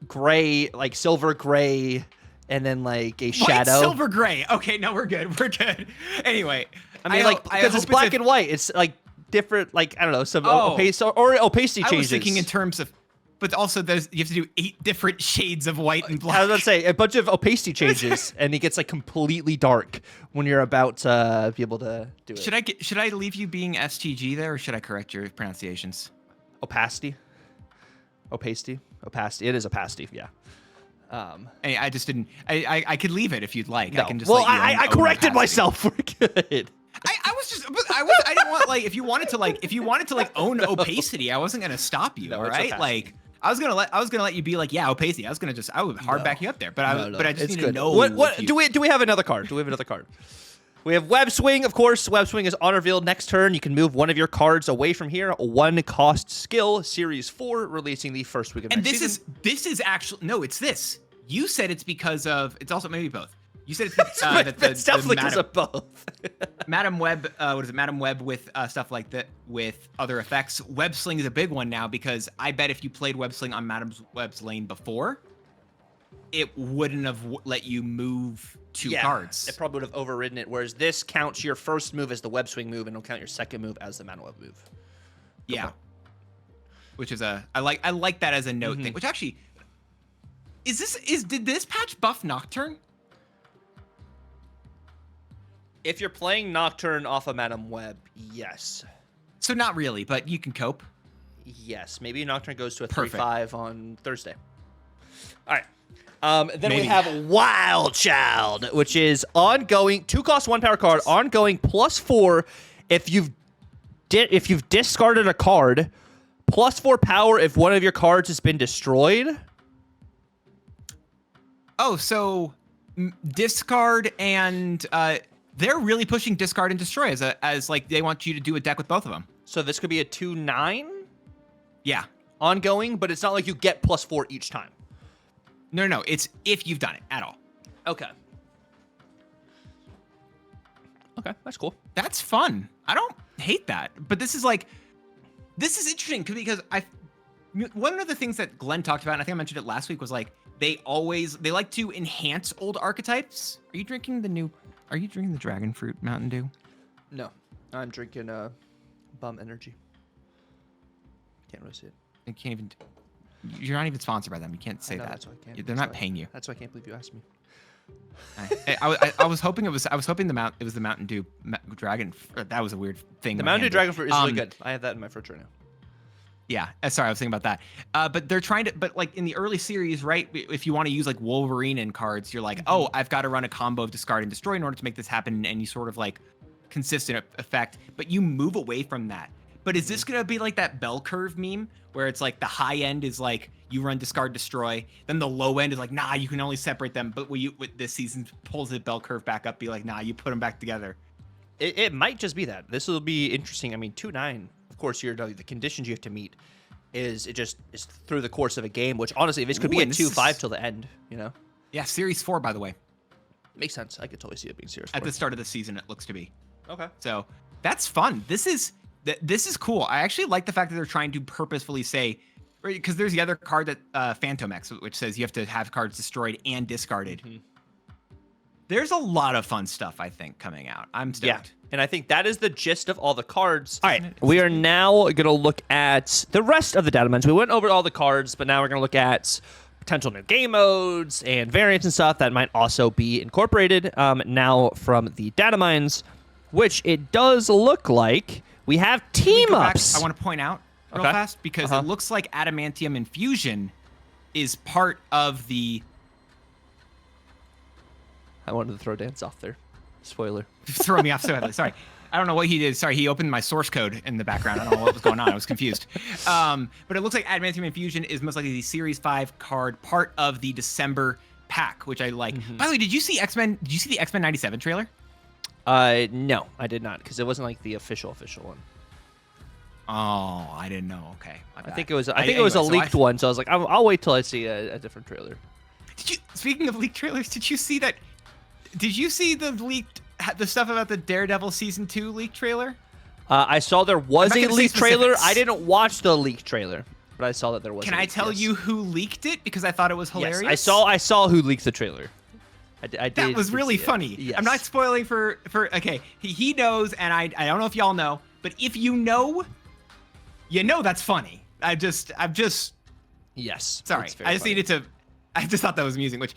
gray, like silver gray, and then like a shadow.
White, silver gray. Okay, no, we're good. We're good. Anyway,
I mean, because it's black and white, it's like different. Like I don't know, some opacity
I
changes.
was thinking in terms of. but also you have to do 8 different shades of white and black.
I was about to say a bunch of opacity changes, and it gets like completely dark when you're about to be able to do it.
Should I leave you being STG there, or should I correct your pronunciations?
Opacity. It is opacity. Yeah.
I just didn't. I could leave it if you'd like.
No.
I can just.
Well,
let you
I
own
corrected
opacity.
myself. We're good.
I didn't want if you wanted to own opacity, I wasn't gonna stop you.
No,
all
it's
right,
opacity.
I was gonna let you be like, yeah, opacity. I would hard back you up there, but I just
it's
need
good.
to know.
What do we have another card? We have Web Swing, of course. Web Swing is on reveal next turn. You can move one of your cards away from here. 1 cost skill, Series 4, releasing the first week of next season.
This is actually no, it's this. You said it's because of it's also maybe both. You said it's that
it's definitely because of both.
Madam Web, what is it? Madam Web with stuff like that with other effects. Web Sling is a big one now because I bet if you played Web Sling on Madam Web's lane before, it wouldn't have let you move 2 cards.
It probably would have overridden it. Whereas this counts your first move as the Web Swing move, and it'll count your second move as the Madam Web move.
Yeah, which is I like that as a note thing. Which actually did this patch buff Nocturne?
If you're playing Nocturne off of Madam Web, yes.
So not really, but you can cope.
Yes, maybe Nocturne goes to a
Perfect.
3/5 on Thursday. All right. Then
Maybe.
we have Wild Child, which is ongoing, 2 cost 1 power card, ongoing +4 if you've discarded a card, +4 power if one of your cards has been destroyed.
Oh, so discard and they're really pushing discard and destroy as like they want you to do a deck with both of them.
So this could be a 2/9
Yeah.
ongoing, but it's not like you get +4 each time.
No. It's if you've done it at all.
Okay. Okay, that's cool.
That's fun. I don't hate that. But this is interesting because one of the things that Glenn talked about, and I think I mentioned it last week, was like they like to enhance old archetypes. Are you drinking the dragon fruit Mountain Dew?
No, I'm drinking Bum Energy. Can't really see it.
I can't even. You're not even sponsored by them. You can't say
I know,
that.
that's why I can't.
They're not paying you.
That's why I can't believe you asked me.
I was hoping it was the Mountain Dew dragon. That was a weird thing.
The
my
Mountain Dew
hand did.
Dragon Fruit is really good. I have that in my fridge right now.
Yeah, sorry, I was thinking about that. But they're trying to, but like in the early series, right? If you want to use like Wolverine in cards, you're like, oh, I've got to run a combo of discard and destroy in order to make this happen, and you sort of like consistent effect. But you move away from that. But is this gonna be like that bell curve meme where it's like the high end is like you run discard destroy, then the low end is like nah, you can only separate them. But with this season pulls the bell curve back up, be like nah, you put them back together.
It might just be that. This will be interesting. I mean, 2/9. Of course, the conditions you have to meet is through the course of a game. Which honestly, this could be a 2/5 till the end. You know.
Yeah, Series 4, by the way.
Makes sense. I could totally see it being Series 4.
At the start of the season, it looks to be.
Okay.
So that's fun. This is cool. I actually like the fact that they're trying to purposefully say, because there's the other card that Phantom X, which says you have to have cards destroyed and discarded. Mm-hmm. There's a lot of fun stuff, I think, coming out. I'm stoked.
Yeah, and I think that is the gist of all the cards. All right, we are now going to look at the rest of the Datamines. We went over all the cards, but now we're going to look at potential new game modes and variants and stuff that might also be incorporated now from the Datamines, which it does look like we have team-ups.
I want to point out real fast, because it looks like Adamantium Infusion is part of the...
I wanted to throw Dance off there. Spoiler.
Throw me off so heavily. Sorry. I don't know what he did. Sorry, he opened my source code in the background. I don't know what was going on. I was confused. But it looks like Adamantium Infusion is most likely the Series 5 card, part of the December pack, which I like. Mm-hmm. By the way, did you see X-Men? Did you see the X-Men 97 trailer?
No, I did not, because it wasn't like the official one.
Oh, I didn't know. Okay.
I think it was a leaked one, so I was like, I'll wait till I see a different trailer.
Speaking of leaked trailers, did you see that? Did you see the stuff about the Daredevil season 2 leaked trailer?
I saw there was a leaked trailer.
Specifics.
I didn't watch the leaked trailer, but I saw that there was.
Can I tell you who leaked it? Because I thought it was hilarious.
Yes, I saw who leaked the trailer. I did.
That was really funny.
Yes.
I'm not spoiling for okay. He knows, and I don't know if y'all know, but if you know, you know that's funny. I'm just
Yes.
Sorry,
it's very
I just
funny.
needed to. I just thought that was amusing. Which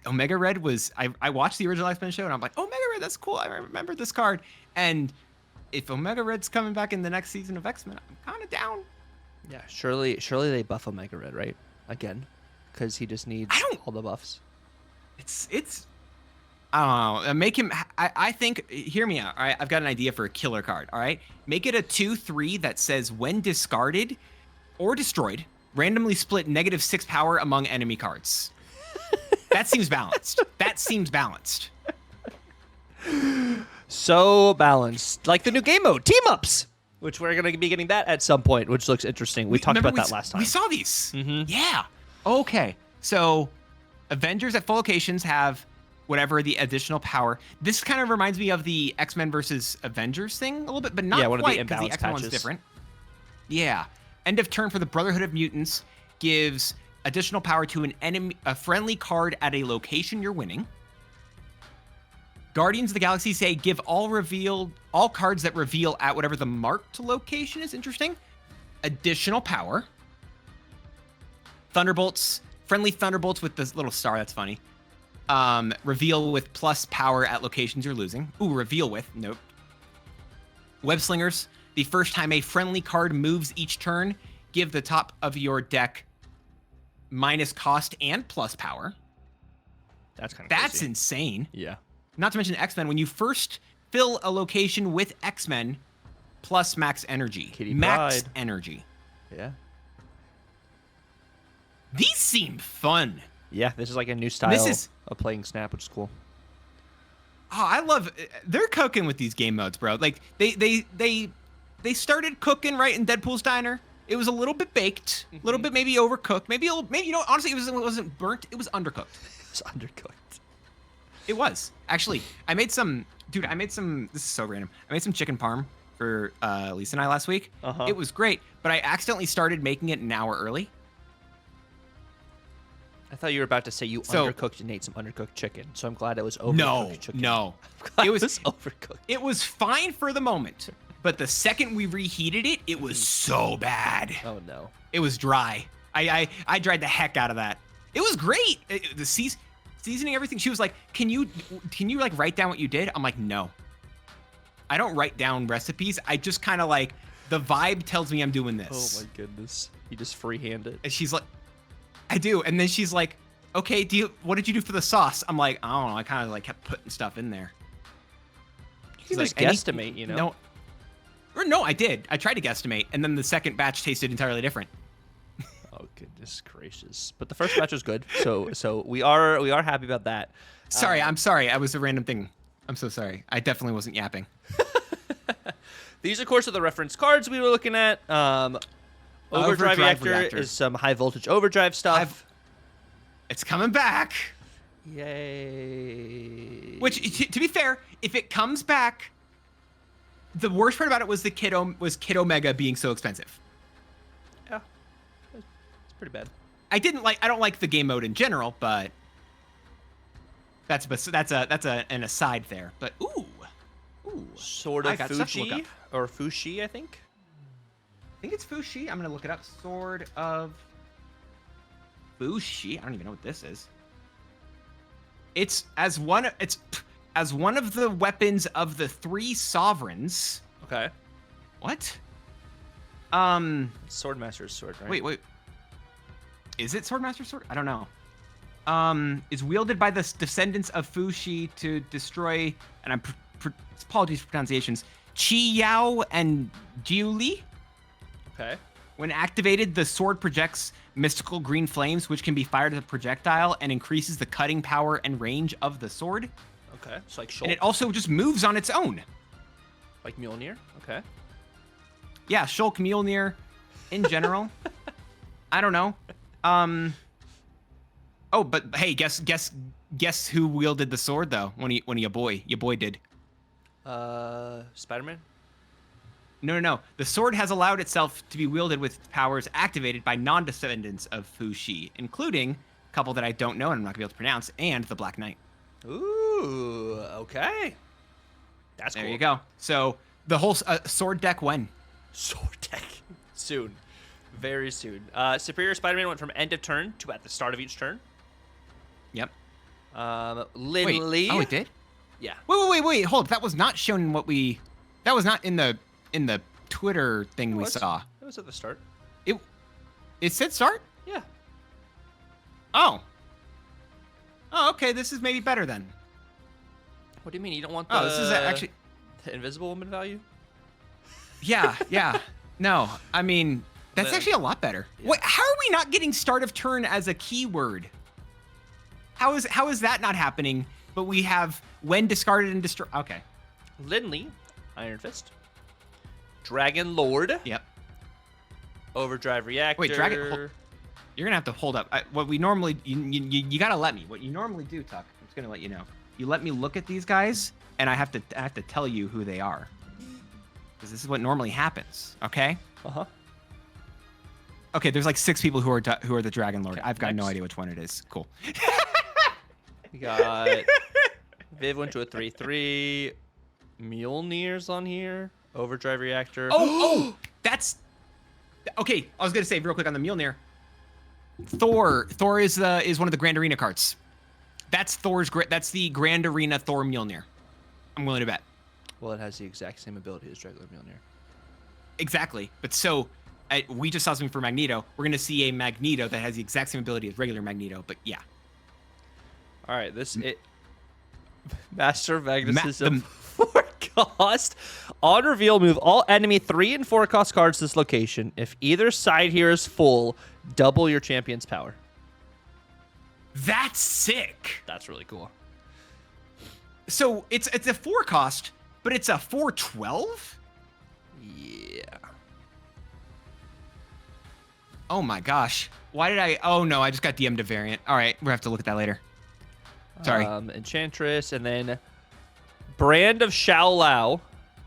Omega Red was. I watched the original X-Men show and I'm like, Omega Red, that's cool. I remember this card. And if Omega Red's coming back in the next season of X-Men, I'm kind of down.
Yeah, surely they buff Omega Red, right? Again, because he just needs all the buffs.
It's. I don't know. Make him. I think. Hear me out. All right, I've got an idea for a killer card. All right, make it a 2/3 that says when discarded or destroyed, randomly split -6 power among enemy cards. That seems balanced. That seems balanced.
So balanced, like the new game mode, team ups, which we're gonna be getting that at some point, which looks interesting. We talked about that last time.
We saw these.
Mm-hmm.
Yeah. Okay. So, Avengers at full locations have whatever the additional power. This kind of reminds me of the X-Men versus Avengers thing a little bit, but not
one
quite
of the
because the
imbalance
X-Men one's
patches.
different. Yeah. End of turn for the Brotherhood of Mutants gives additional power to an enemy, a friendly card at a location you're winning. Guardians of the Galaxy say give all cards that reveal at whatever the marked location is. Interesting. Additional power. Thunderbolts, friendly Thunderbolts with this little star. That's funny. Reveal with plus power at locations you're losing. Ooh, reveal with. Nope. Web Slingers. The first time a friendly card moves each turn, give the top of your deck minus cost and plus power.
That's kind of
That's
crazy.
insane.
Yeah.
Not to mention X-Men. When you first fill a location with X-Men, plus max energy.
Kitty
max
Pryde.
energy.
Yeah.
These seem fun.
Yeah, this is like a new style
is-
of playing Snap, which is cool.
Oh, I love. They're cooking with these game modes, bro. Like they started cooking right in Deadpool's diner. It was a little bit baked, a little bit maybe overcooked, maybe you know, honestly, it wasn't burnt. It was undercooked.
It's undercooked.
It was actually. I made some. This is so random. I made some chicken parm for Lisa and I last week.
Uh-huh.
It was great, but I accidentally started making it an hour early.
I thought you were about to say you
So-
undercooked and ate some undercooked chicken, so I'm glad it was overcooked
No,
chicken.
no.
I'm glad
It was-
overcooked.
It was fine for the moment, but the second we reheated it, it was so bad.
Oh no.
It was dry. I dried the heck out of that. It was great. The seasoning, everything. She was like, "Can you like write down what you did?" I'm like, "No. I don't write down recipes. I just kind of like the vibe tells me I'm doing this."
Oh my goodness. You just freehand it.
And she's like, "I do." And then she's like, "Okay, what did you do for the sauce?" I'm like, "I don't know. I kind of like kept putting stuff in there."
You can
She's
just
like,
guesstimate, you know?
No. Or no, I did. I tried to guesstimate, and then the second batch tasted entirely different.
Oh goodness gracious! But the first batch was good, so we are happy about that.
Sorry, I'm sorry. I was a random thing. I'm so sorry. I definitely wasn't yapping.
These, of course, are the reference cards we were looking at. Overdrive Reactor is some high voltage overdrive stuff.
It's coming back.
Yay!
Which, to be fair, if it comes back, the worst part about it was Kid Omega being so expensive.
Yeah, it's pretty bad.
I don't like the game mode in general, but that's an aside there. But ooh,
Sword
I
of
got stuff to look
Fuji
up.
or Fushi, I think.
I think it's Fushi. I'm gonna look it up. Sword of Fushi. I don't even know what this is. It's as one of the weapons of the three sovereigns.
Okay.
What?
Swordmaster's sword, right?
Wait. Is it Swordmaster's sword? I don't know. Is wielded by the descendants of Fushi to destroy, and I'm apologies for pronunciations, Chi Yao and Jiu Li.
Okay.
When activated, the sword projects mystical green flames, which can be fired as a projectile and increases the cutting power and range of the sword.
Okay. It's like Shulk,
And it also just moves on its own.
like Mjolnir. Okay.
Yeah, Shulk, Mjolnir, in general. I don't know. Oh, but hey, guess who wielded the sword though? When your boy did.
Spider-Man.
No. The sword has allowed itself to be wielded with powers activated by non-descendants of Fushi, including a couple that I don't know and I'm not gonna be able to pronounce, and the Black Knight.
Ooh. Okay. That's
There
cool.
you go. So the whole sword deck when?
Sword deck soon. Very soon. Superior Spider-Man went from end of turn to at the start of each turn.
Yep.
Lindley.
Oh, it did?
Yeah.
Wait. Hold. That was not shown in what we. That was not in the Twitter thing we saw.
It was at the start.
It said start?
Yeah.
Oh. Oh, okay. This is maybe better then.
What do you mean? You don't want the,
this is actually
the Invisible Woman value?
Yeah. No, I mean, that's actually a lot better.
Yeah.
Wait, how are we not getting start of turn as a keyword? How is that not happening? But we have when discarded and destroyed. Okay.
Lindley, Iron Fist. Dragon Lord.
Yep.
Overdrive Reactor.
Wait, Dragon. You're gonna have to hold up. What we normally you gotta let me. What you normally do, Tuck. I'm just gonna let you know. You let me look at these guys, and I have to tell you who they are, because this is what normally happens. Okay. Okay. There's like 6 people who are the Dragon Lord.
Okay,
I've got no
next.
idea which one it is. Cool.
We got Viv went to a 3/3. Mjolnir's on here. Overdrive Reactor.
Oh, that's okay. I was gonna say real quick on the Mjolnir. Thor is one of the Grand Arena cards. That's that's the Grand Arena Thor Mjolnir. I'm willing to bet.
Well, it has the exact same ability as regular Mjolnir.
Exactly. But so we just saw something for Magneto. We're gonna see a Magneto that has the exact same ability as regular Magneto. But yeah.
All right, Master of Magnetism. 4 cost. On reveal, move all enemy 3 and 4 cost cards to this location. If either side here is full, double your champion's power.
That's sick.
That's really cool.
So it's a 4 cost, but it's a 4/12?
Yeah.
Oh my gosh. Why did I? Oh no, I just got DM'd a variant. All right, we'll have to look at that later. Sorry.
Enchantress, and then Brand of Shao Lao.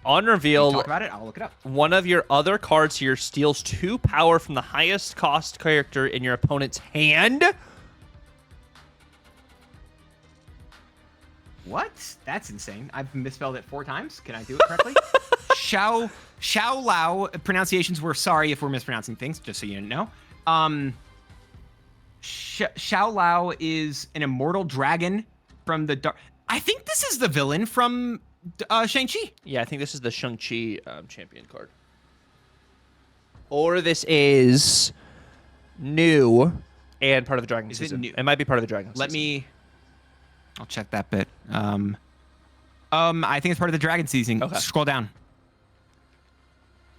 On reveal,
Talk about it. I'll look it up.
one of your other cards here steals 2 power from the highest cost character in your opponent's hand.
What? That's insane. I've misspelled it 4 times. Can I do it correctly? Shao Lao. Pronunciations. We're sorry if we're mispronouncing things, just so you know. Shao Lao is an immortal dragon from the dark. I think this is the villain from Shang-Chi.
Yeah, I think this is the Shang-Chi champion card. Or this is new and part of the Dragon season.
New?
It might be part of the Dragon season.
I'll check that bit. I think it's part of the Dragon season.
Okay.
Scroll down.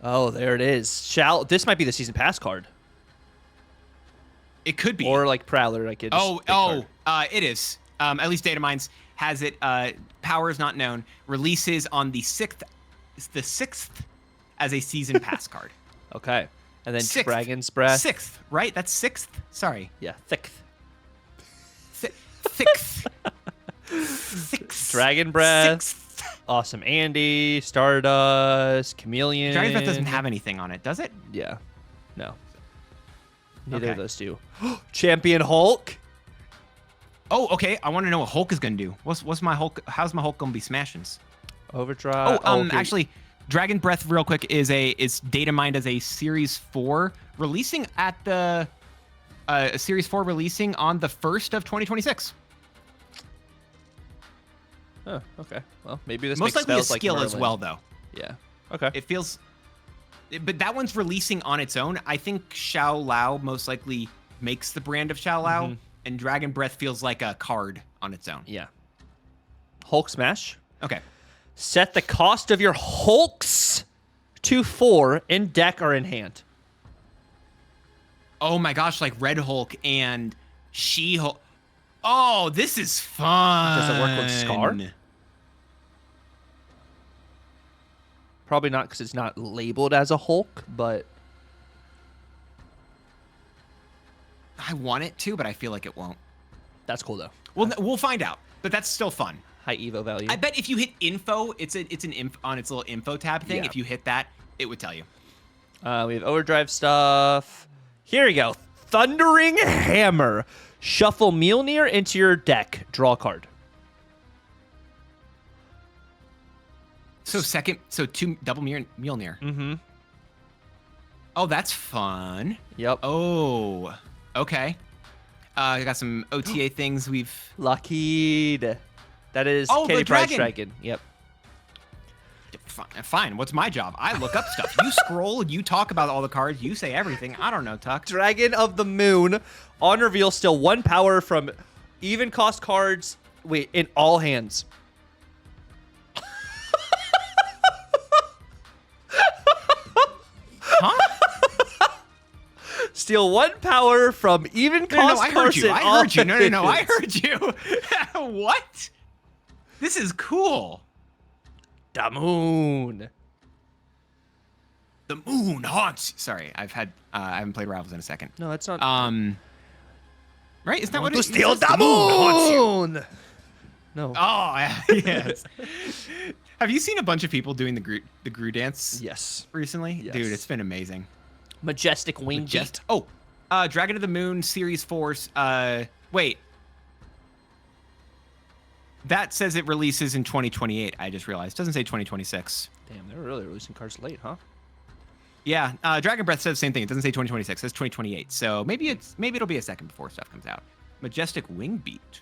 Oh, there it is. This might be the season pass card.
It could be.
Or like Prowler, like it.
It is. At least Datamines has it. Power is not known. Releases on the 6th. It's the 6th as a season pass card.
Okay. And then
6th.
Dragon's Breath.
6th, right? That's 6th. Sorry.
Yeah, thick.
6th. 6th.
Dragon Breath.
6th.
Awesome Andy, Stardust, Chameleon.
Dragon's Breath doesn't have anything on it, does it?
Yeah. No. Neither
Okay.
of those do. Champion Hulk.
Oh, okay. I want to know what Hulk is gonna do. What's my Hulk? How's my Hulk gonna be smashings?
Overdrive. Okay.
Actually, Dragon Breath, real quick, is data mined as a Series 4, releasing at the Series 4 releasing on the 1st of 2026.
Oh, okay. Well, maybe this
Most
makes
likely a
spells like
skill as
Merlin.
well, though.
Yeah. Okay.
It feels, but that one's releasing on its own. I think Shao Lao most likely makes the brand of Shao Lao, and Dragon Breath feels like a card on its own.
Yeah. Hulk Smash.
Okay.
Set the cost of your Hulks to 4 in deck or in hand.
Oh my gosh, like Red Hulk and She-Hulk. Oh, this is fun.
Does it work with Scar? Probably not because it's not labeled as a Hulk, but
I want it to, but I feel like it won't.
that's cool though.
We'll find out, but that's still fun.
High Evo value.
I bet if you hit info, it's an on its little info tab thing.
Yeah.
If you hit that, it would tell you.
We have Overdrive stuff. Here we go. Thundering Hammer. Shuffle Mjolnir into your deck. Draw a card.
So 2 double Mjolnir.
Mm-hmm.
Oh, that's fun.
Yep.
Oh, okay. I got some OTA things we've...
Lockheed. That is
Oh,
Kitty
the
Pryde's
dragon.
dragon. Yep.
Fine. What's my job? I look up stuff. You scroll. You talk about all the cards. You say everything. I don't know, Tuck.
Dragon of the Moon. On reveal, still 1 power from even cost cards. Wait, in all hands.
Huh?
Steal 1 power from even cost
I heard
cards
you.
in
I
all
heard you. No. I
hands.
heard you. What? This is cool.
The moon.
The moon haunts. Sorry, I haven't played Rivals in a second.
No, that's not.
Right? Isn't that what
to
it
steal
says?
the
haunts you.
moon. No.
Oh, yes. Have you seen a bunch of people doing the Gru dance?
Yes.
Recently?
Yes.
Dude, it's been amazing.
Majestic wing beat.
Oh, Dragon of the Moon Series Force. Wait. That says it releases in 2028. I just realized. Doesn't say 2026.
Damn, they're really releasing cards late, huh?
Yeah, Dragon Breath says the same thing. It doesn't say 2026. It says 2028. So maybe it'll be a second before stuff comes out. Majestic Wing Beat.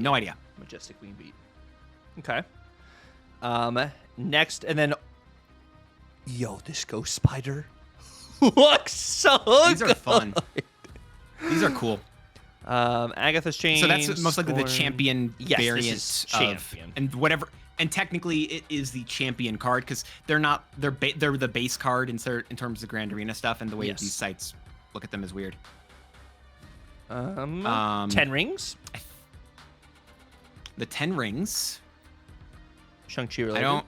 No idea.
Majestic wing beat. Okay. Next, and then, yo, this ghost spider looks so
These are fun. These are cool.
Agatha's chain.
So that's most likely the champion variant
this is champion.
and whatever. And technically, it is the champion card because they're the base card in terms of Grand Arena stuff, and the way these sites look at them is weird.
10 rings.
The 10 rings.
Shang-Chi related.
I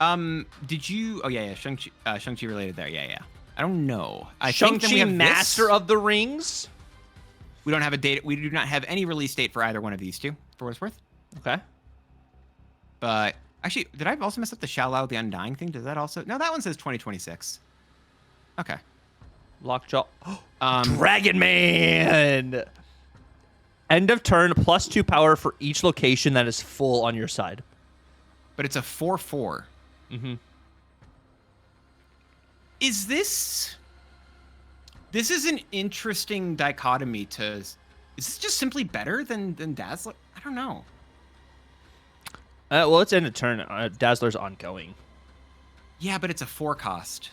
don't. Did you? Oh yeah. Shang-Chi related there. Yeah. I don't know. I think then we
Shang-Chi
have
Master
this.
of the Rings.
We don't have a date. We do not have any release date for either one of these two, for what it's worth.
Okay.
But actually, did I also mess up the Shallow the Undying thing? Does that also? No, that one says 2026. Okay.
Lockjaw. Dragon Man. End of turn, +2 power for each location that is full on your side.
But it's a 4/4.
Mm-hmm.
Is this? This is an interesting dichotomy to. Is this just simply better than Dazzler? I don't know.
Well, it's end of turn. Dazzler's ongoing.
Yeah, but it's a 4 cost.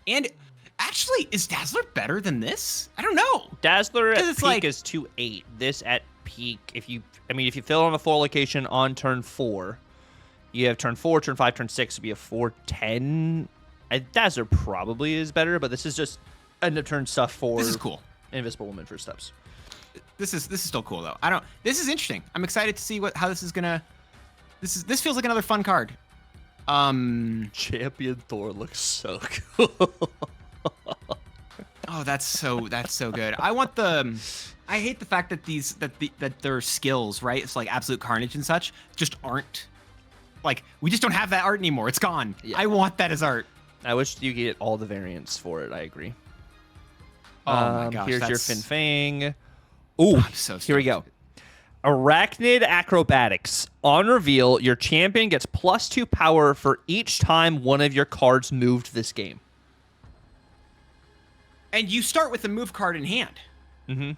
And actually, is Dazzler better than this? I don't know.
Dazzler at
it's
peak
like-
is 2/8. This at peak, if you fill on a 4 location on turn 4, you have turn 4, turn 5, turn 6 would be a 4/10. Dazzler probably is better, but this is just end of turn stuff for.
This is cool.
Invisible Woman for steps.
This is still cool though. This is interesting. I'm excited to see how this is gonna. This feels like another fun card.
Champion Thor looks so cool.
Oh, that's so good. I hate the fact that that their skills, right? It's like Absolute Carnage and such, just aren't. Like, we just don't have that art anymore. It's gone.
Yeah.
I want that as art.
I wish you could get all the variants for it. I agree.
Oh my gosh.
Here's your
that's-
Fin Fang. Ooh,
I'm so
here we go.
stoked.
Arachnid Acrobatics. On reveal, your champion gets +2 power for each time one of your cards moved this game.
And you start with the move card in hand.
Mm-hmm.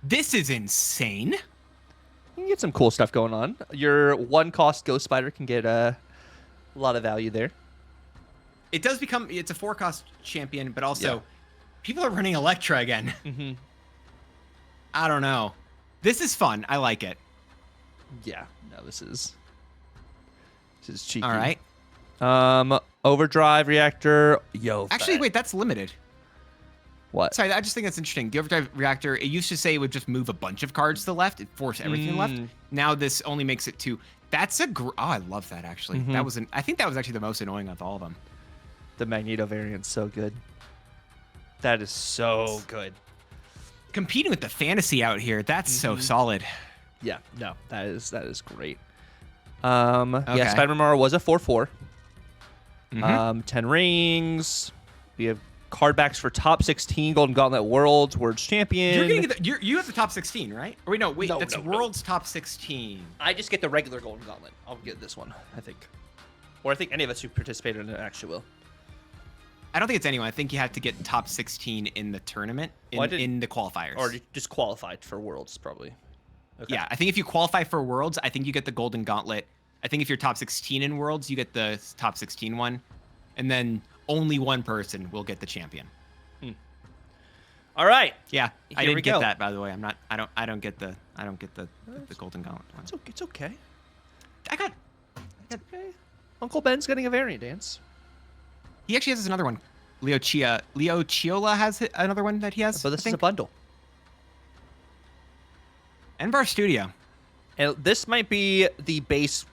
This is insane.
You can get some cool stuff going on. Your 1-cost Ghost Spider can get a lot of value there.
It does become. It's a 4-cost champion, but also
Yeah.
people are running Electra again.
Mm-hmm.
I don't know. This is fun. I like it.
Yeah. No, this is cheeky.
All right.
Overdrive Reactor. Yo.
Actually, wait. That's limited.
What?
Sorry, I just think that's interesting. The Overdrive Reactor, it used to say it would just move a bunch of cards to the left. It forced everything left. Now this only makes it 2. That's oh, I love that, actually. That was I think that was actually the most annoying of all of them.
The Magneto variant's so good. That is so good.
Competing with the fantasy out here, that's so solid.
Yeah, no, that is great.
Okay.
Yeah, Spider-Man was a 4/4. 10 rings. We have card backs for top 16 Golden Gauntlet Worlds, World's Champion.
You're getting you have the top 16, right? Or wait,
No,
that's
no.
World's top 16.
I just get the regular Golden Gauntlet. I'll get this one, I think. Or I think any of us who participated in it actually will.
I don't think it's anyone. I think you have to get top 16 in the tournament, in the qualifiers.
Or just qualified for Worlds, probably. Okay.
Yeah, I think if you qualify for Worlds, I think you get the Golden Gauntlet. I think if you're top 16 in Worlds, you get the top 16 one. And then only one person will get the champion.
All right.
Yeah, I
Here we
didn't get
go.
that, by the way. I don't get the Golden Gauntlet one.
It's okay.
I got
Okay. Uncle Ben's getting a variant dance.
He actually has another one. Leo Chiola has another one that he has.
But this is a bundle.
Envar Studio.
And this might be the base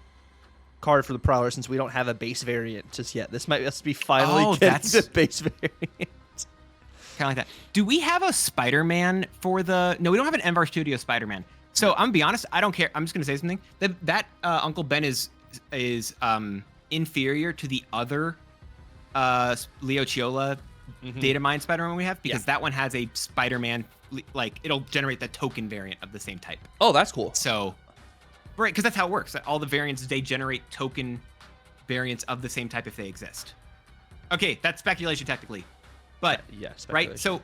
card for the Prowler since we don't have a base variant just yet. This might just be finally getting the base variant.
Kind of like that. Do we have a Spider-Man for the... No, we don't have an Envar Studio Spider-Man. So I'm gonna be honest, I don't care. I'm just gonna say something. That Uncle Ben is inferior to the other Leo Chiola Datamine Spider-Man we have because that one has a Spider-Man, like it'll generate the token variant of the same type.
Oh, that's cool.
So, right, because that's how it works. All the variants, they generate token variants of the same type if they exist. Okay, that's speculation technically. But,
yes,
right? So,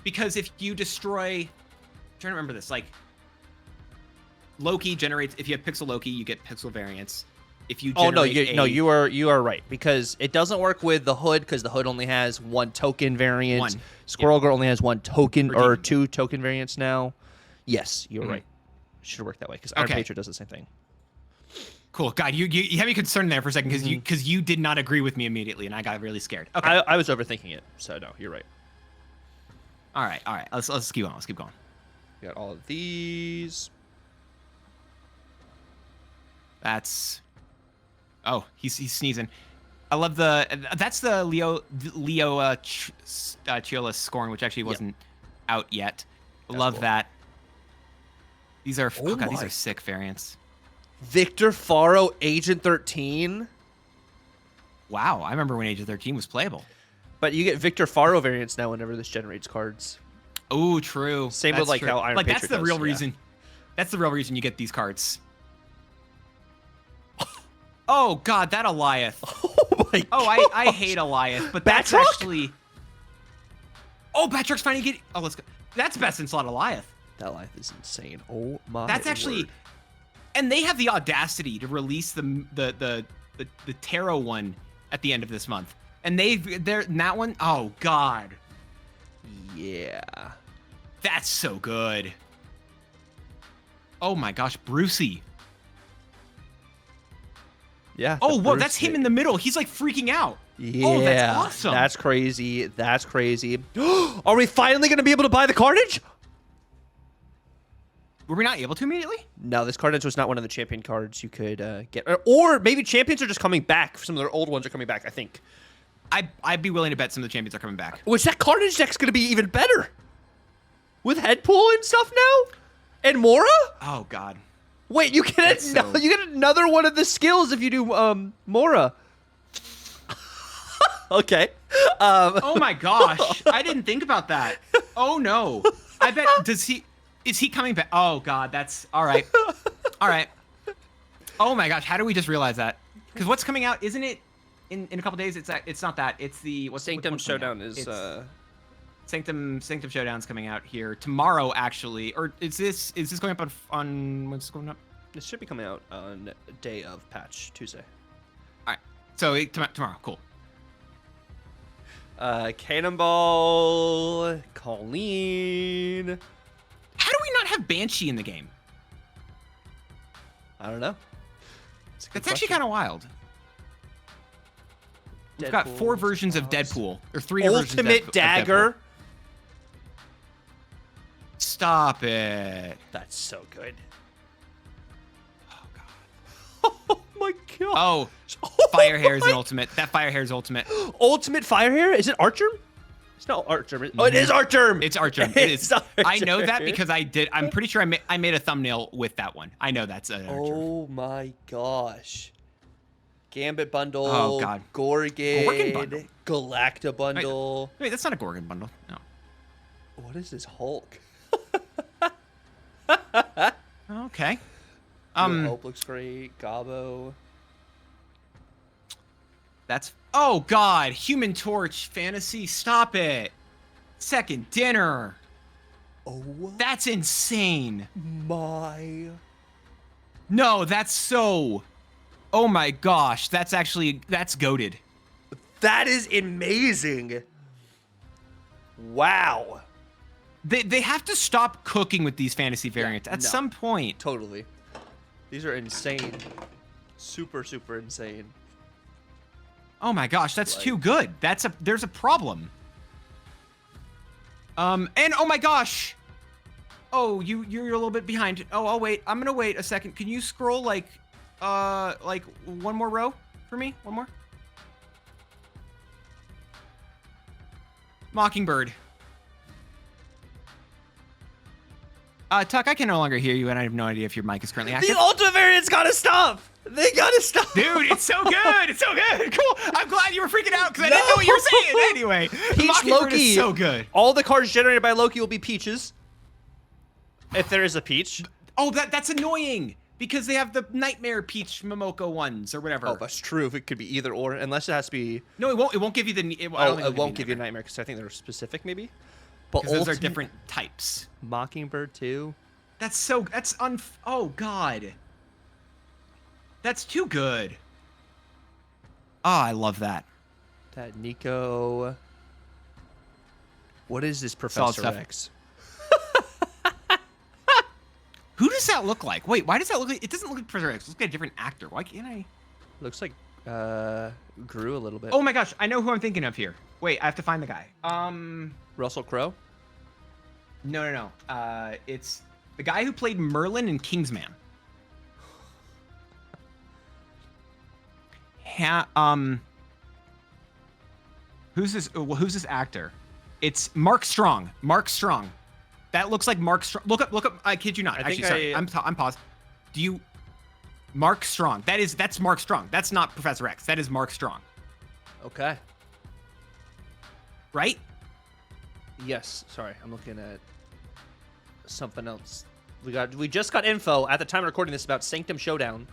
because if you destroy... I'm trying to remember this. Like, Loki generates... If you have Pixel Loki, you get Pixel variants. If you generate
you are right. Because it doesn't work with the Hood, because the Hood only has one token variant. Squirrel Girl only has one token, or two token variants now. Yes, you're right. Should work that way, because Iron Patriot does the same thing.
Cool. God, you had me concerned there for a second because you did not agree with me immediately, and I got really scared. Okay.
I was overthinking it, so no, you're right.
All right. Let's keep going. Let's keep going.
We got all of these.
That's... Oh, he's sneezing. I love that's the Leo Chiola Scorn, which actually wasn't out yet. Love
cool.
that. These are these are sick variants.
Victor Faro, Agent 13.
Wow, I remember when Agent 13 was playable.
But you get Victor Faro variants now whenever this generates cards.
Oh, true.
Same with like how Iron Patriot
that's the
does,
real reason. That's the real reason you get these cards. Oh God, that Eliath.
Oh my
God. I hate Eliath, but that's actually... Oh, Batrock's finally getting... Oh, let's go. That's best in slot Eliath.
That Eliath is insane. Oh my
That's actually...
word.
And they have the audacity to release the tarot one at the end of this month. And they're that one... Oh, God.
Yeah.
That's so good. Oh my gosh, Brucey.
Yeah.
Oh, whoa, that's him in the middle. He's like freaking out.
Yeah.
Oh, that's awesome.
That's crazy. That's crazy. Are we finally going to be able to buy the Carnage?
Were we not able to immediately?
No, this Carnage was not one of the champion cards you could get. Or maybe champions are just coming back. Some of their old ones are coming back, I think.
I'd be willing to bet some of the champions are coming back.
Which that Carnage deck's going to be even better. With Headpool and stuff now? And Mora?
Oh, God.
Wait, you get you get another one of the skills if you do Mora. Okay.
Oh my gosh, I didn't think about that. Oh no, I bet is he coming back? Oh God, that's all right. All right. Oh my gosh, how do we just realize that? Because what's coming out? Isn't it in a couple days? It's not that. It's the
Sanctum Showdown is.
Sanctum Showdown's coming out here tomorrow, actually. Or is this going up on what's going up?
This should be coming out on day of patch, Tuesday.
All right. So tomorrow, cool.
Cannonball, Colleen.
How do we not have Banshee in the game?
I don't know.
That's actually kind of wild. We've got 4 versions of Deadpool, or 3 versions of
Ultimate Dagger.
Stop it.
That's so good.
Oh, God.
Oh, my God.
Oh, Fire Hair is an ultimate. That Fire Hair is ultimate.
Ultimate Fire Hair? Is it Archerm? It's not Archerm. Oh, it is Archerm.
It's Archerm. It is. I know that because I'm pretty sure I made a thumbnail with that one. I know that's an Archerm.
Oh, my gosh. Gambit bundle.
Oh, God.
Gorgon
bundle.
Galacta bundle.
Wait, that's not a Gorgon bundle. No.
What is this Hulk?
Okay.
Hope looks great. Gabo.
That's. Oh God, Human Torch fantasy. Stop it. Second dinner.
Oh.
That's insane.
My.
No, that's so. Oh my gosh, that's goated.
That is amazing. Wow.
They have to stop cooking with these fantasy variants at
no.
some point.
Totally. These are insane. Super, super insane.
Oh my gosh, that's
Like-
too good. There's a problem. And oh my gosh. Oh, you're a little bit behind. Oh, I'll wait. I'm gonna wait a second. Can you scroll like one more row for me? One more. Mockingbird. Tuck, I can no longer hear you, and I have no idea if your mic is currently active.
The Ultimate variants gotta stop. They gotta stop.
Dude, it's so good. It's so good. Cool. I'm glad you were freaking out because I didn't know what you were saying anyway.
Peach
Mockingbird
Loki.
is so good.
All the cards generated by Loki will be peaches. If there is a peach.
Oh, that's annoying because they have the Nightmare Peach Momoko ones or whatever.
Oh, that's true. If it could be either or, unless it has to be.
No, it won't. It won't give you the. It
Won't give you a nightmare because I think they're specific, maybe. But
because those are
Ultimate
different types.
Mockingbird too.
Oh God. That's too good. Oh, I love that.
That Nico. What is this
Solid
Professor
stuff.
X?
Who does that look like? Wait, why does that look like? It doesn't look like Professor X. It looks like a different actor. Why can't I?
Looks like grew a little bit.
Oh my gosh, I know who I'm thinking of here. Wait, I have to find the guy.
Russell Crowe.
No. It's the guy who played Merlin in Kingsman. Who's this actor? It's Mark Strong. Mark Strong. That looks like Mark Strong. Look up. I kid you not. Actually, sorry. I'm paused. Do you? Mark Strong. That's Mark Strong. That's not Professor X. That is Mark Strong.
Okay.
Right?
Yes. Sorry, I'm looking at something else. We just got info at the time of recording this about Sanctum Showdown,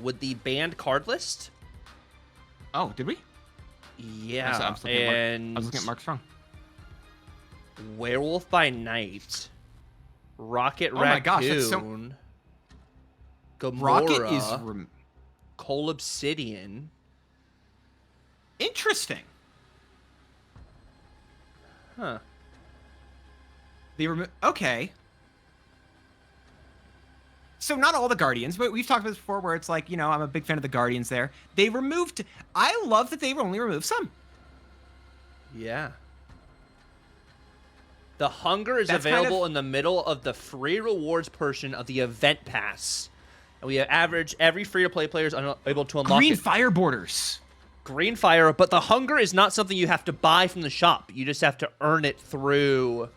with the banned card list.
Oh, did we?
Yeah,
I was looking at Mark Strong.
Werewolf by Night, Rocket Raccoon,
Oh my gosh, that's so...
Gamora,
Rocket is
Cole Obsidian.
Interesting.
Huh.
Okay. So not all the Guardians, but we've talked about this before where it's like, I'm a big fan of the Guardians there. I love that they only removed some.
Yeah. The Hunger is available in the middle of the free rewards portion of the event pass. And we average every free-to-play player is able to unlock
Green
it.
Fire Borders.
Green Fire, but the Hunger is not something you have to buy from the shop. You just have to earn it through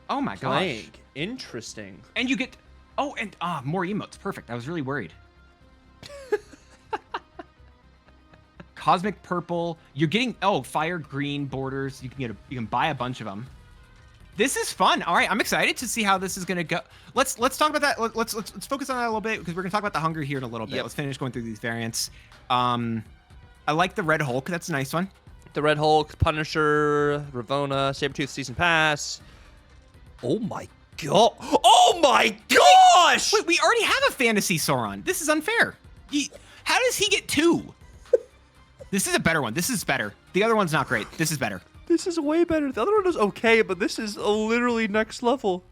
Oh my
playing.
gosh.
Interesting.
And you get... Oh, and more emotes. Perfect. I was really worried. Cosmic Purple. You're getting... Oh, Fire Green Borders. You can buy a bunch of them. This is fun. All right, I'm excited to see how this is gonna go. Let's talk about that. Let's focus on that a little bit because we're gonna talk about the Hunger here in a little bit.
Yep.
Let's finish going through these variants. I like the Red Hulk. That's a nice one.
The Red Hulk, Punisher, Ravonna, Sabretooth Season Pass. Oh my god. Oh my gosh!
Wait, we already have a Fantasy Sauron. This is unfair. How does he get two? This is a better one. This is better. The other one's not great. This is better.
This is way better. The other one is okay, but this is literally next level.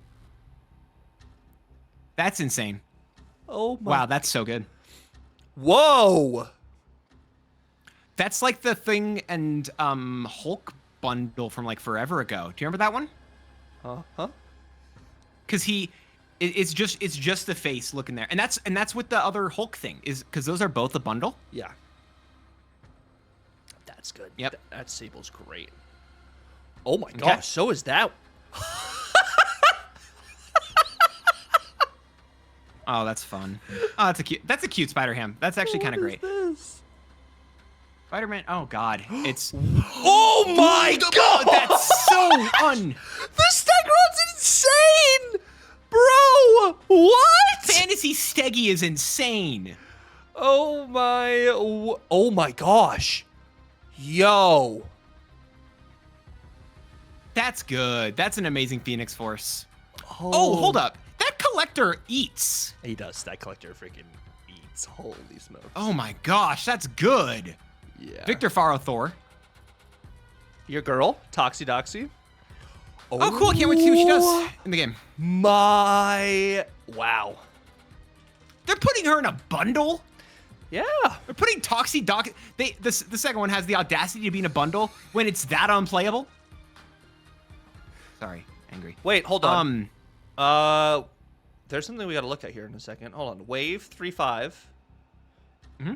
That's insane.
Oh my.
Wow, that's so good.
Whoa.
That's like the Thing and Hulk bundle from like forever ago. Do you remember that one?
Uh-huh.
Because it's just the face looking there, and that's what the other Hulk thing is. Because those are both a bundle.
Yeah. That's good.
Yep.
That Sable's great. Oh my gosh, so is that.
Oh, that's fun. Oh, that's a cute Spider Ham. That's actually kind of great.
This?
Spider-Man. Oh God, it's.
Oh my god!
That's so
The Stegron's insane, bro. What?
Fantasy Steggy is insane.
Oh my gosh. Yo.
That's good. That's an amazing Phoenix Force. Oh, hold up. That collector eats.
He does. That collector freaking eats. Holy smokes.
Oh my gosh, that's good.
Yeah.
Victor Faro Thor.
Your girl, Toxie.
Oh, cool. Can't wait to see what she does in the game.
Wow.
They're putting her in a bundle?
Yeah.
They're putting Toxie Doc. The second one has the audacity to be in a bundle when it's that unplayable. Sorry, angry.
Wait, hold on. There's something we got to look at here in a second. Hold on. Wave 3.5.
Mm-hmm.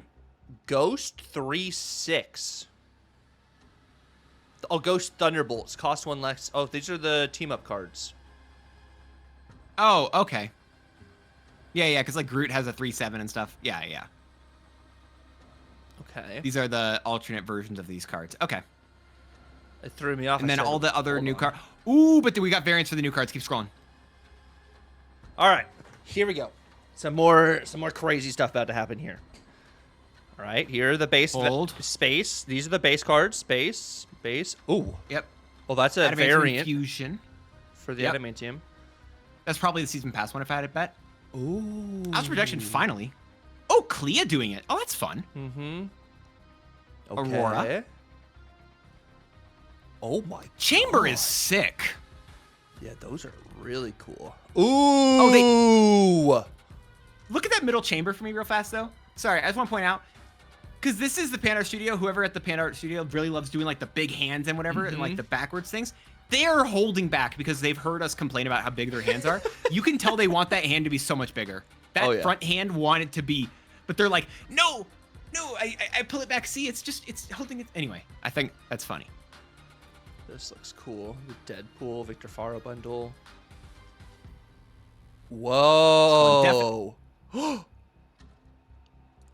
Ghost 3.6. Oh, Ghost Thunderbolts cost 1 less. Oh, these are the team up cards.
Oh, okay. Yeah, because like Groot has a 3/7 and stuff. Yeah.
Okay.
These are the alternate versions of these cards. Okay.
It threw me off.
And then all the other new cards. Ooh, but we got variants for the new cards. Keep scrolling.
All right, here we go. Some more crazy stuff about to happen here. All right, here are the base space. These are the base cards. Space. Ooh.
Yep.
Well, that's a variant
fusion
for the adamantium.
That's probably the season pass one if I had to bet.
Ooh.
House Projection finally. Oh, Clea doing it. Oh, that's fun.
Mm-hmm.
Okay. Aurora.
Oh my.
Chamber is sick.
Yeah, those are really cool. Ooh.
Look at that middle chamber for me real fast, though. Sorry, I just want to point out, because this is the Pan Art Studio. Whoever at the Pan Art Studio really loves doing like the big hands and whatever, and like the backwards things. They're holding back because they've heard us complain about how big their hands are. You can tell they want that hand to be so much bigger. That front hand wanted to be, but they're like, no, I pull it back. See, it's holding it. Anyway, I think that's funny.
This looks cool. The Deadpool Victor Faro bundle. Whoa.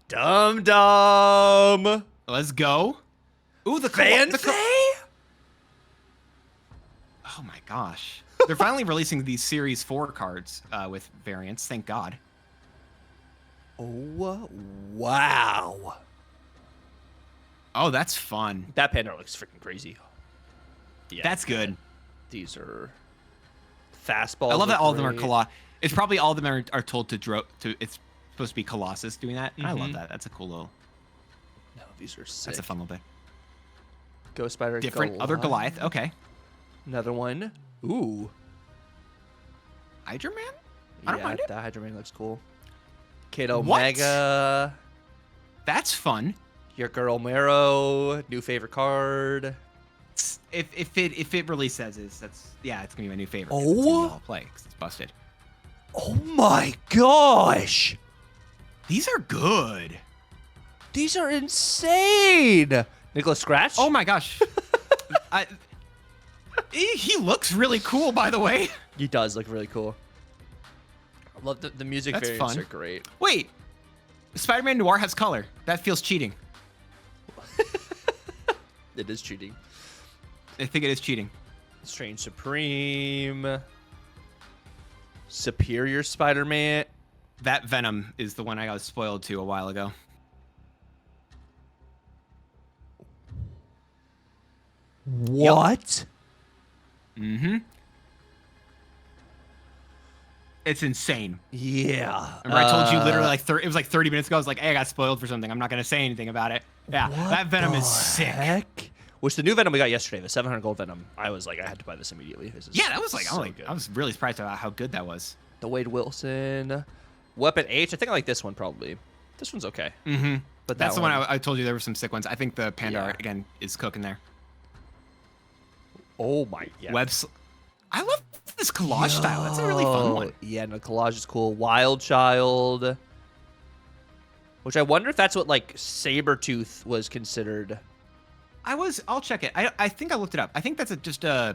Dum.
Let's go. Ooh, the
Fanfare?
Oh my gosh. They're finally releasing these Series 4 cards with variants. Thank God.
Oh, wow.
Oh, that's fun.
That panda looks freaking crazy. Yeah,
that's good.
These are fastballs.
I love that all of them are It's probably all of them are told to it's supposed to be Colossus doing that. I love that. That's a cool little.
No, these are sick.
That's a fun little bit.
Ghost Spider.
Different
Goliath.
other Goliath. Okay.
Another one. Ooh.
Hydra Man? I don't mind it.
That Hydra Man looks cool. Kid Omega.
That's fun.
Your girl Marrow. New favorite card.
If it really says it's gonna be my new favorite.
Oh.
I'll play because it's busted.
Oh my gosh.
These are good.
These are insane. Nicholas Scratch.
Oh my gosh. He looks really cool, by the way.
He does look really cool. I love the music.
That's
variants
fun.
Are great.
Wait, Spider-Man Noir has color. That feels cheating.
It is cheating.
I think it is cheating.
Strange Supreme. Superior Spider-Man.
That Venom is the one I got spoiled to a while ago.
What?
Mm-hmm. It's insane.
Yeah.
Remember I told you literally like it was like 30 minutes ago. I was like, hey, I got spoiled for something. I'm not going to say anything about it. Yeah, that Venom is sick.
Heck? Which the new Venom we got yesterday, the 700 gold Venom. I was like, I had to buy this immediately.
Yeah, that was like, I was really surprised about how good that was.
The Wade Wilson. Weapon H. I think I like this one probably. This one's okay.
Mm-hmm.
But
that's the one I told you there were some sick ones. I think the Panda art, again, is cooking there.
Oh my. Yeah.
I love this collage style. That's a really fun one.
Yeah, no, collage is cool. Wild Child. Which I wonder if that's what like Sabretooth was considered.
I'll check it. I think I looked it up. I think that's I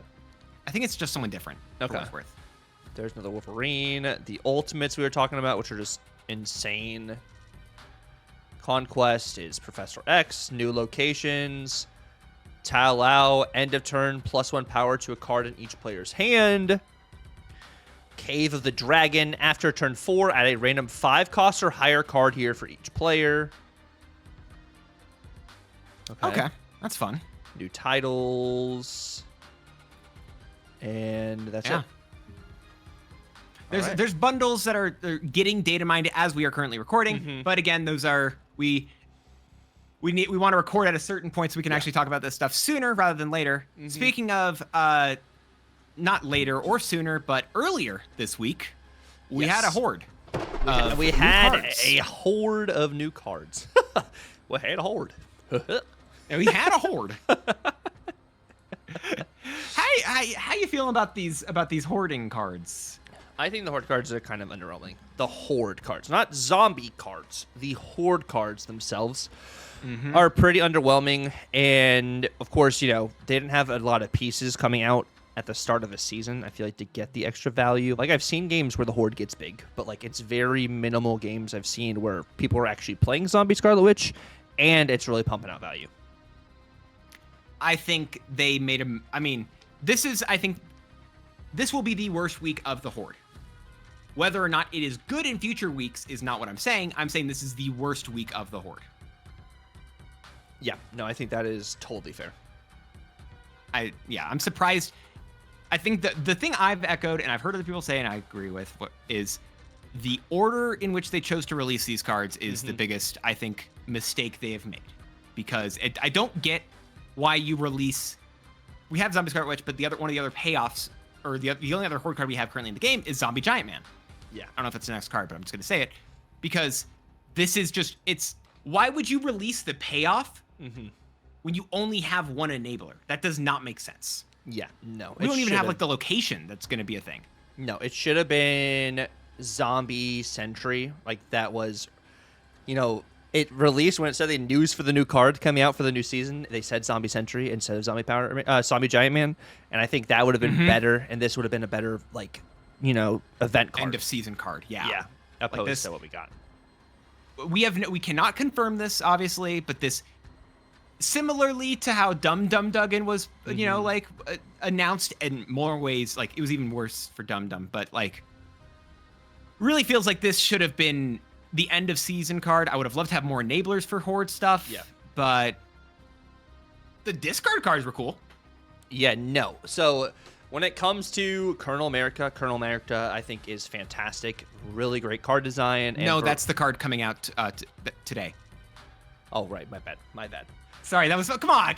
think it's just someone different.
Okay.
Worth.
There's another Wolverine. The ultimates we were talking about, which are just insane. Conquest is Professor X. New locations. Ta Lao, end of turn, +1 power to a card in each player's hand. Cave of the Dragon, after turn 4, add a random 5 cost or higher card here for each player.
Okay, that's fun.
New titles. And that's it.
There's bundles that are getting data mined as we are currently recording, but again, those are we want to record at a certain point so we can actually talk about this stuff sooner rather than later. Speaking of not later or sooner, but earlier this week, we had a horde.
We had a horde of new cards. We had a horde.
And we had a horde. How you feeling about these hoarding cards?
I think the horde cards are kind of underwhelming. The horde cards, not zombie cards. The horde cards themselves are pretty underwhelming. And of course, you know, they didn't have a lot of pieces coming out at the start of the season. I feel like to get the extra value. Like I've seen games where the horde gets big, but like it's very minimal games I've seen where people are actually playing Zombie Scarlet Witch and it's really pumping out value.
I think they made a. I mean, I think this will be the worst week of the horde. Whether or not it is good in future weeks is not what I'm saying. I'm saying this is the worst week of the horde.
Yeah, no, I think that is totally fair.
I'm surprised. I think the thing I've echoed and I've heard other people say, and I agree with, is the order in which they chose to release these cards is the biggest, I think, mistake they have made. Because I don't get why you release. We have Zombie Scarlet Witch, but one of the other payoffs, or the only other horde card we have currently in the game is Zombie Giant Man.
Yeah.
I don't know if it's the next card, but I'm just going to say it. Because this is just, why would you release the payoff when you only have one enabler? That does not make sense.
Yeah, no.
We don't even have like the location that's going to be a thing.
No, it should have been Zombie Sentry. Like that was, you know, it released when it said the news for the new card coming out for the new season. They said Zombie Sentry instead of Zombie Giant Man. And I think that would have been better. And this would have been a better, like, you know, event card.
End of season card. Yeah.
Yeah. Opposed to what we got.
We cannot confirm this, obviously, but this, similarly to how Dum Dum Duggan was, you know, like announced in more ways, like it was even worse for Dum Dum, but like really feels like this should have been the end of season card. I would have loved to have more enablers for horde stuff.
Yeah. But
the discard cards were cool.
Yeah, no. So when it comes to Colonel America I think is fantastic. Really great card design. And
that's the card coming out today.
Oh, right. My bad.
Sorry, that was... Come on.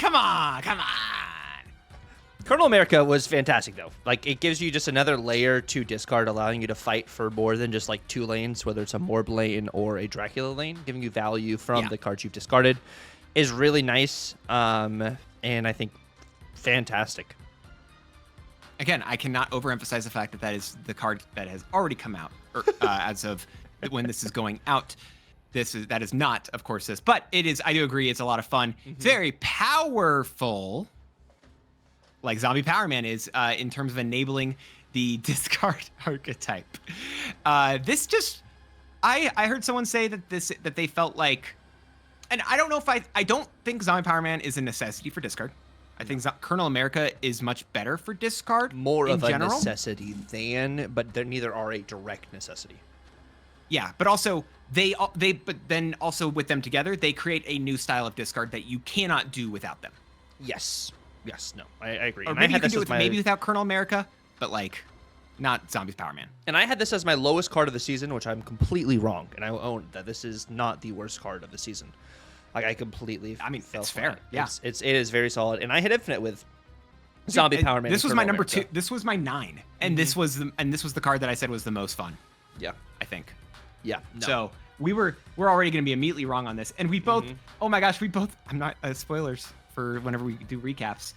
Colonel America was fantastic, though. Like, it gives you just another layer to discard, allowing you to fight for more than just, like, 2 lanes, whether it's a Morb lane or a Dracula lane, giving you value from the cards you've discarded, is really nice, and I think fantastic.
Again, I cannot overemphasize the fact that that is the card that has already come out, as of when this is going out. That is not, of course, this, but it is. I do agree, it's a lot of fun. It's very powerful, like Zombie Power Man is, in terms of enabling the discard archetype. This just, I heard someone say that they felt like, and I don't know if I don't think Zombie Power Man is a necessity for discard. I think Colonel America is much better for discard.
More of a necessity than, but neither are a direct necessity.
Yeah, but also but then also with them together, they create a new style of discard that you cannot do without them.
Yes, no, I agree.
Or
and
maybe
I
you can do it maybe without Colonel America, but like not Zombies Power Man.
And I had this as my lowest card of the season, which I'm completely wrong, and I own that this is not the worst card of the season. Like I completely.
I mean, it's fair. Yeah,
it is very solid, and I hit Infinite with Zombie Power Man.
This was my number 2. This was my 9, and this was the card that I said was the most fun.
Yeah,
I think.
Yeah. No.
So we're already going to be immediately wrong on this, and we both. Oh my gosh, we both. I'm not spoilers for whenever we do recaps.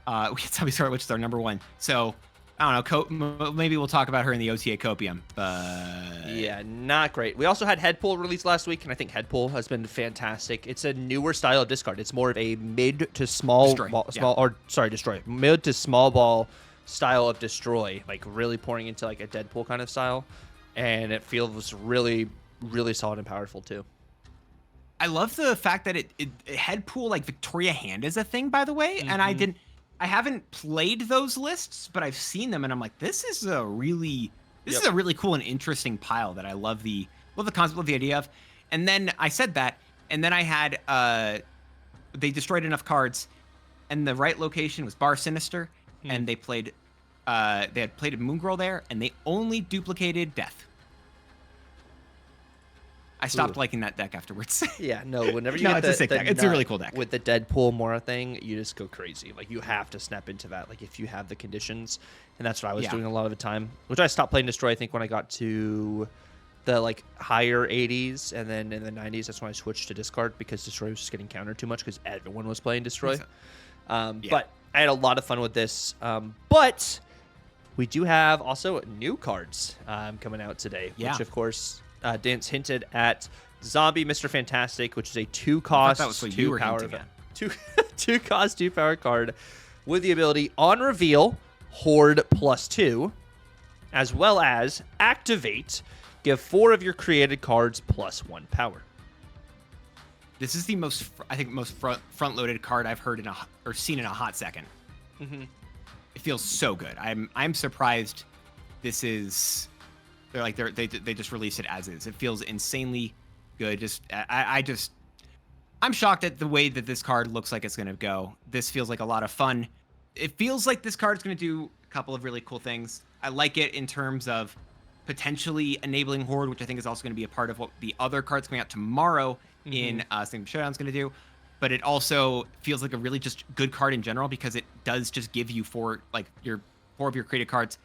We get Zombie Scarlet Witch is our number 1. So I don't know. Maybe we'll talk about her in the OTA Copium, but
yeah, not great. We also had Head Pull released last week, and I think Head Pull has been fantastic. It's a newer style of discard. It's more of a mid to small
destroy.
Destroy. Mid to small ball style of destroy, like really pouring into like a Deadpool kind of style, and it feels really, really solid and powerful too.
I love the fact that it head pool like Victoria Hand is a thing, by the way, and I haven't played those lists, but I've seen them, and I'm like, this is a really cool and interesting pile that I love the concept, love the idea of. And then I said that, and then I had they destroyed enough cards, and the right location was Bar Sinister, and they had played a Moon Girl there, and they only duplicated Death. I stopped liking that deck afterwards.
Yeah, no, whenever you
No,
get
it's a sick deck. It's a really cool deck.
With the Deadpool Mora thing, you just go crazy. Like, you have to snap into that, like, if you have the conditions. And that's what I was doing a lot of the time, which I stopped playing Destroy, I think, when I got to the, like, higher 80s. And then in the 90s, that's when I switched to discard because Destroy was just getting countered too much because everyone was playing Destroy. But I had a lot of fun with this. But we do have also new cards coming out today, which, of course... Dance hinted at Zombie Mr. Fantastic, which is a 2-cost, 2-power, 2-cost, 2-power card with the ability on reveal, Horde +2, as well as activate, give 4 of your created cards +1 power.
This is the most front-loaded card I've heard or seen in a hot second. It feels so good. I'm surprised. This is. They just released it as is. It feels insanely good. I'm shocked at the way that this card looks like it's going to go. This feels like a lot of fun. It feels like this card is going to do a couple of really cool things. I like it in terms of potentially enabling Horde, which I think is also going to be a part of what the other cards coming out tomorrow in Singing Showdown is going to do. But it also feels like a really just good card in general because it does just give you 4 of your created cards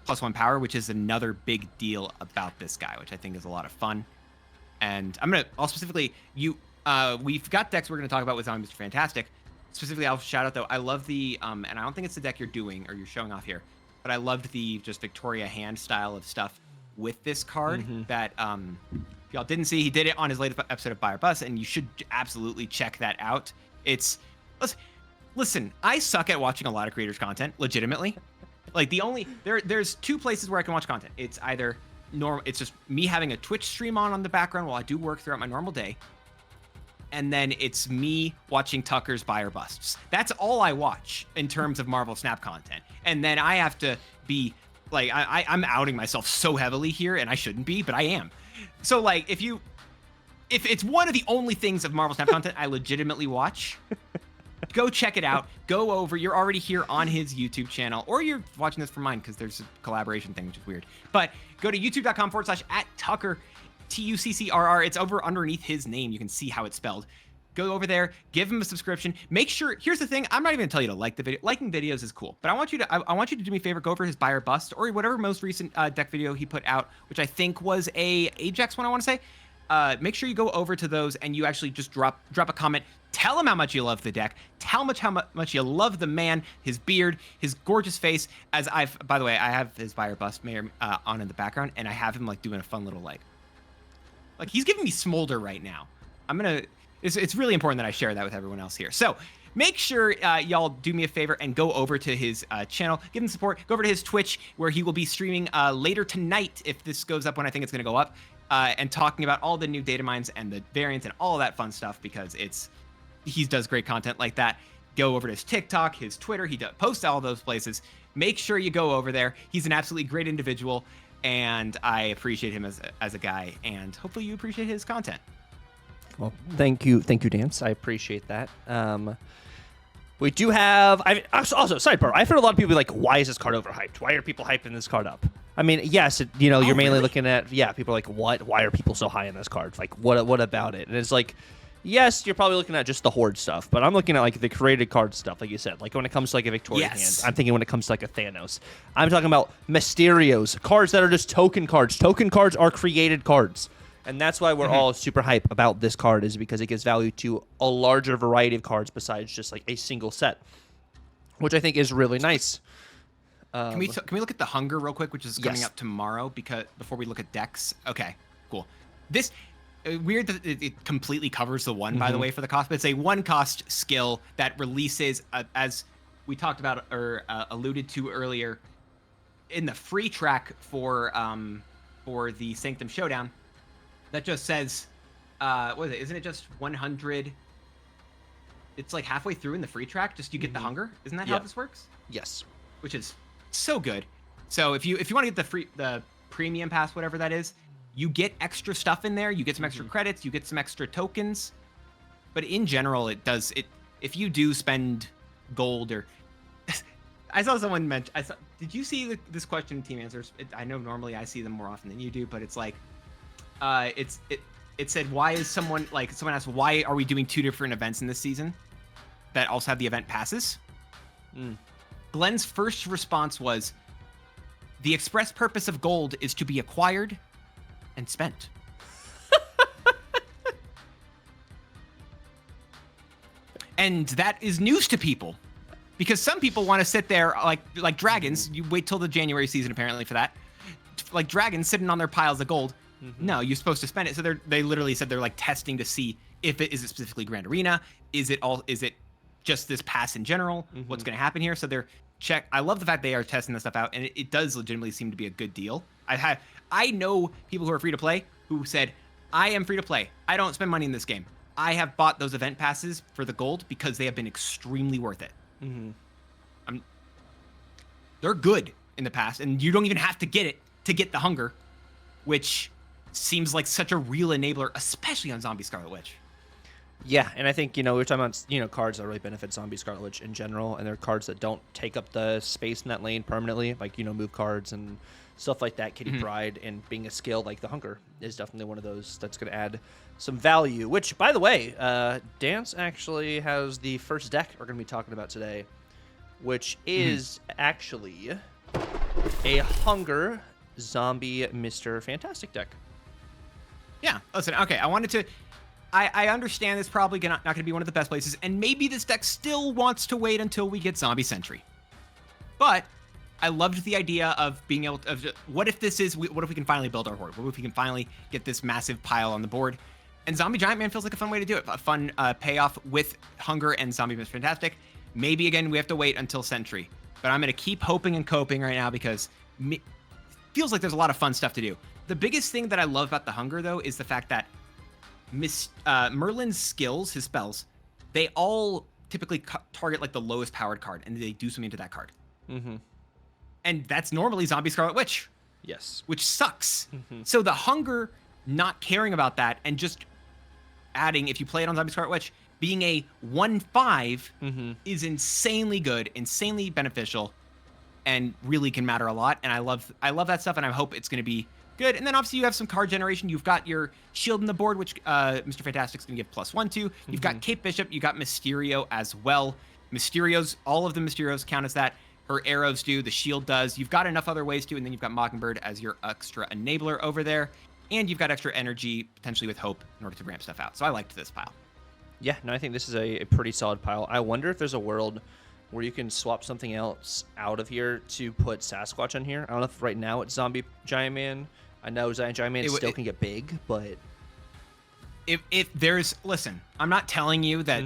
+1 power, which is another big deal about this guy, which I think is a lot of fun. And I'll specifically, we've got decks we're gonna talk about with Zombie Mr. Fantastic. Specifically, I'll shout out though, I love the, and I don't think it's the deck you're doing or you're showing off here, but I loved the just Victoria Hand style of stuff with this card that, if y'all didn't see, he did it on his latest episode of Buy or Bust, and you should absolutely check that out. Listen, I suck at watching a lot of creators' content, legitimately. Like there's 2 places where I can watch content. It's either it's just me having a Twitch stream on the background while I do work throughout my normal day. And then it's me watching Tucker's Buy or Busts. That's all I watch in terms of Marvel Snap content. And then I have to be like, I'm outing myself so heavily here, and I shouldn't be, but I am. So like, if it's one of the only things of Marvel Snap content I legitimately watch, go check it out. Go over. You're already here on his YouTube channel, or you're watching this from mine because there's a collaboration thing, which is weird. But go to youtube.com/@Tucker, TUCCRR. It's over underneath his name. You can see how it's spelled. Go over there, give him a subscription. Make sure. Here's the thing. I'm not even gonna tell you to like the video. Liking videos is cool, but I want you to do me a favor. Go over his Buy or Bust or whatever most recent deck video he put out, which I think was a Ajax one. I want to say. Make sure you go over to those and you actually just drop a comment. Tell him how much you love the deck. Tell him how much you love the man, his beard, his gorgeous face. By the way, I have his Buy or Bust on in the background, and I have him like doing a fun little like he's giving me smolder right now. It's really important that I share that with everyone else here. So make sure y'all do me a favor and go over to his channel, give him support. Go over to his Twitch where he will be streaming later tonight if this goes up when I think it's going to go up, and talking about all the new data mines and the variants and all that fun stuff because he does great content like that. Go over to his TikTok, his Twitter. He posts all those places. Make sure you go over there. He's an absolutely great individual, and I appreciate him as a guy, and hopefully you appreciate his content.
Well, thank you, Dance. I appreciate that. We do have. Also, sidebar. I've heard a lot of people be like, "Why is this card overhyped? Why are people hyping this card up?" I mean, yes, you're mainly looking at people are like, "What? Why are people so high in this card? Like, what about it?" And it's like, yes, you're probably looking at just the Horde stuff, but I'm looking at like the created card stuff, like you said. Like when it comes to like a Victoria Hand, I'm thinking when it comes to like a Thanos. I'm talking about Mysterios, cards that are just token cards. Token cards are created cards. And that's why we're all super hype about this card, is because it gives value to a larger variety of cards besides just like a single set, which I think is really nice.
Can we look at the Hunger real quick, which is coming up tomorrow? Before we look at decks. Okay, cool. This weird that it completely covers the one, by the way, for the cost. But it's a 1-cost skill that releases as we talked about or alluded to earlier in the free track for the Sanctum Showdown, that just says, what is it? Isn't it just 100? It's like halfway through in the free track, just you get the hunger. Isn't that how this works?
Yes.
Which is so good. So if you want to get the premium pass, whatever that is, you get extra stuff in there. You get some extra credits. You get some extra tokens. But in general, it does it. If you do spend gold or, I saw someone mention. Did you see this question in Team Answers? I know normally I see them more often than you do, but it's like, it said, why is someone asked, why are we doing 2 different events in this season that also have the event passes? Glenn's first response was, the express purpose of gold is to be acquired and spent. And that is news to people, because some people want to sit there like dragons. You wait till the January season apparently for that. Like dragons sitting on their piles of gold. No, you're supposed to spend it. So they literally said they're like testing to see if it is it specifically Grand Arena. Is it just this pass in general? What's going to happen here? So I love the fact they are testing this stuff out, and it does legitimately seem to be a good deal. I know people who are free to play who said, I am free to play. I don't spend money in this game. I have bought those event passes for the gold because they have been extremely worth it. They're good in the past, and you don't even have to get it to get the hunger, which seems like such a real enabler, especially on Zombie Scarlet Witch.
Yeah, and I think, we were talking about, cards that really benefit Zombie Scarlet Witch in general, and they're cards that don't take up the space in that lane permanently, like, move cards and stuff like that. Kitty Pryde, and being a skill like the Hunger is definitely one of those that's going to add some value, which, by the way, Dance actually has the first deck we're going to be talking about today, which is actually a Hunger Zombie Mr. Fantastic deck.
Yeah, listen, okay, I understand it's probably not going to be one of the best places, and maybe this deck still wants to wait until we get Zombie Sentry. But I loved the idea of being able to, what if we can finally build our Horde? What if we can finally get this massive pile on the board? And Zombie Giant Man feels like a fun way to do it. A fun payoff with Hunger and Zombie Mr. Fantastic. Maybe, again, we have to wait until Sentry. But I'm going to keep hoping and coping right now because it feels like there's a lot of fun stuff to do. The biggest thing that I love about the Hunger, though, is the fact that Merlin's skills, his spells, they all typically target like the lowest powered card, and they do something to that card. And that's normally Zombie Scarlet Witch.
Yes.
Which sucks. So the Hunger not caring about that and just adding, if you play it on Zombie Scarlet Witch, being a 1/5 is insanely good, insanely beneficial, and really can matter a lot. And I love that stuff, and I hope it's going to be good. And then obviously you have some card generation. You've got your shield in the board, which Mr. Fantastic's going to give +1 to. You've got Cape Bishop. You got Mysterio as well. All of the Mysterios count as that. Her arrows do. The shield does. You've got enough other ways to. And then you've got Mockingbird as your extra enabler over there. And you've got extra energy, potentially with Hope, in order to ramp stuff out. So I liked this pile.
Yeah, no, I think this is a pretty solid pile. I wonder if there's a world where you can swap something else out of here to put Sasquatch in here. I don't know if right now it's Zombie Giant Man. I know Giant Man still can get big, but
if there's, listen, I'm not telling you that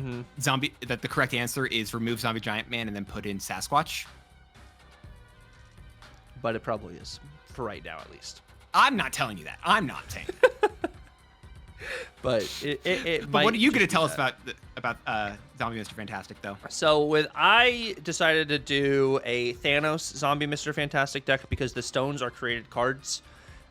that the correct answer is remove Zombie Giant Man and then put in Sasquatch.
But it probably is for right now, at least.
I'm not telling you that. I'm not saying.
But
but what are you going to tell us about Zombie Mr. Fantastic, though?
So I decided to do a Thanos Zombie Mr. Fantastic deck because the stones are created cards.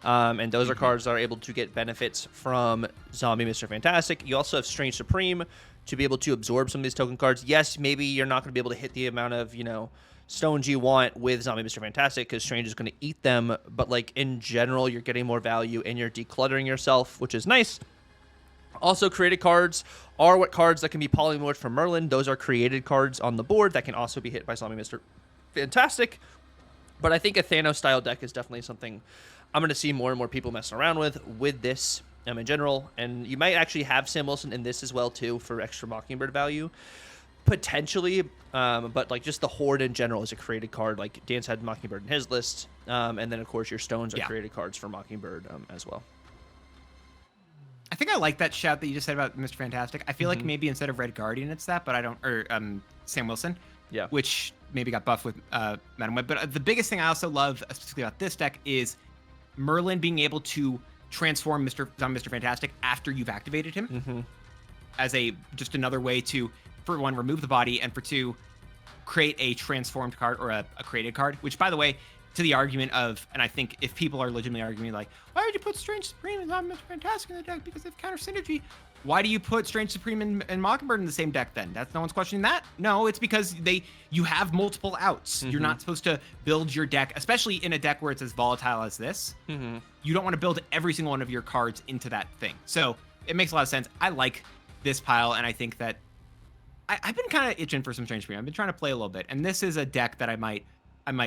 And those are cards that are able to get benefits from Zombie Mr. Fantastic. You also have Strange Supreme to be able to absorb some of these token cards. Yes, maybe you're not going to be able to hit the amount of, stones you want with Zombie Mr. Fantastic because Strange is going to eat them. But, in general, you're getting more value and you're decluttering yourself, which is nice. Also, created cards are what cards that can be polymorphed from Merlin. Those are created cards on the board that can also be hit by Zombie Mr. Fantastic. But I think a Thanos-style deck is definitely something I'm going to see more and more people messing around with this in general. And you might actually have Sam Wilson in this as well, too, for extra Mockingbird value. Potentially, but just the Horde in general is a created card. Like Dance had Mockingbird in his list. And then, of course, your stones are created cards for Mockingbird as well.
I think I like that shout that you just said about Mr. Fantastic. I feel like maybe instead of Red Guardian, it's that, but I don't, or Sam Wilson.
Yeah.
which maybe got buffed with Madam Web. But the biggest thing I also love specifically about this deck is Merlin being able to transform Mr. Fantastic after you've activated him as just another way to, for one, remove the body, and for two, create a transformed card or a created card, which, by the way, to the argument of, and I think if people are legitimately arguing like, why would you put Strange Supreme and not Mr. Fantastic in the deck because they have counter synergy? Why do you put Strange Supreme and Mockingbird in the same deck then? No one's questioning that. No, it's because you have multiple outs. You're not supposed to build your deck, especially in a deck where it's as volatile as this. You don't want to build every single one of your cards into that thing. So it makes a lot of sense. I like this pile, and I think that I've been kind of itching for some Strange Supreme. I've been trying to play a little bit, and this is a deck that I might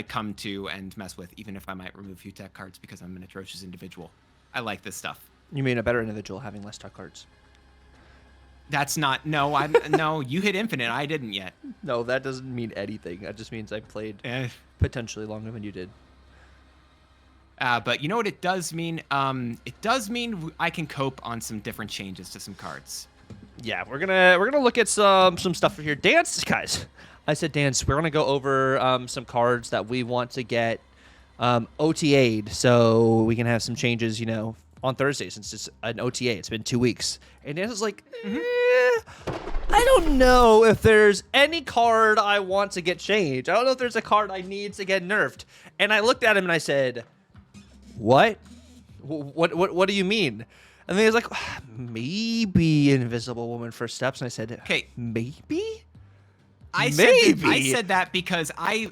come to and mess with, even if I might remove a few tech cards because I'm an atrocious individual. I like this stuff.
You mean a better individual having less tech cards?
That's not, no, no, you hit infinite. I didn't yet.
No, that doesn't mean anything. That just means I played potentially longer than you did.
But you know what it does mean? It does mean I can cope on some different changes to some cards.
Yeah, we're gonna look at some stuff here. Dance, guys. I said dance. We're gonna go over some cards that we want to get OTA'd, so we can have some changes, you know, on Thursday, since it's an OTA. It's been 2 weeks. And Dance was like, I don't know if there's any card I want to get changed. I don't know if there's a card I need to get nerfed. And I looked at him and I said, what? What do you mean? And then he was like, maybe Invisible Woman First Steps. And I said,
okay,
maybe?
I said that because I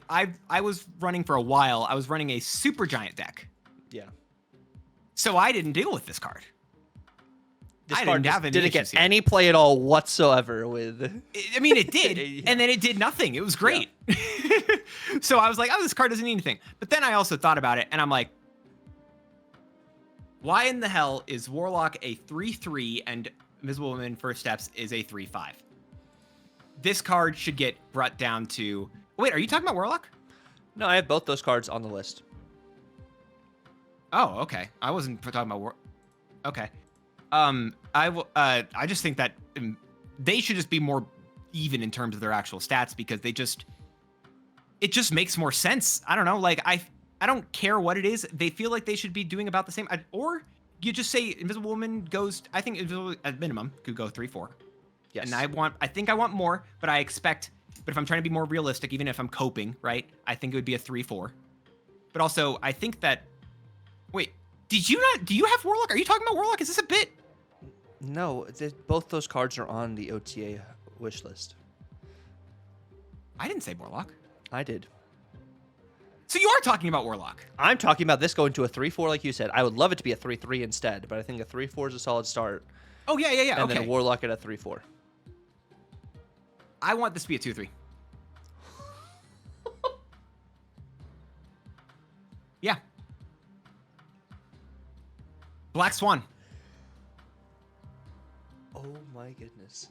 was running for a while. I was running a super giant deck.
Yeah.
So I didn't deal with this card.
This card didn't get any play at all whatsoever with...
I mean, it did,
Yeah.
and then it did nothing. It was great. Yeah. So I was like, oh, this card doesn't need anything. But then I also thought about it, and I'm like, why in the hell is Warlock a 3/3 and Invisible Woman First Steps is a 3/5? This card should get brought down to... Wait, are you talking about Warlock?
No, I have both those cards on the list.
Oh, okay. I wasn't talking about Okay. I just think that they should just be more even in terms of their actual stats, because it just makes more sense. I don't know. Like, I don't care what it is. They feel like they should be doing about the same. Or you just say Invisible Woman goes, I think Invisible at minimum could go 3/4.
Yes.
And I think I want more, but if I'm trying to be more realistic, even if I'm coping, right? I think it would be a 3/4. But also, I think that, wait, do you have Warlock? Are you talking about Warlock? Is this a bit?
No, both those cards are on the OTA wish list.
I didn't say Warlock.
I did.
So you are talking about Warlock.
I'm talking about this going to a 3/4 like you said. I would love it to be a 3/3 instead, but I think a 3/4 is a solid start.
Oh, yeah.
And
okay.
then a Warlock at a 3/4.
I want this to be a 2/3. Yeah. Black Swan.
Oh my goodness.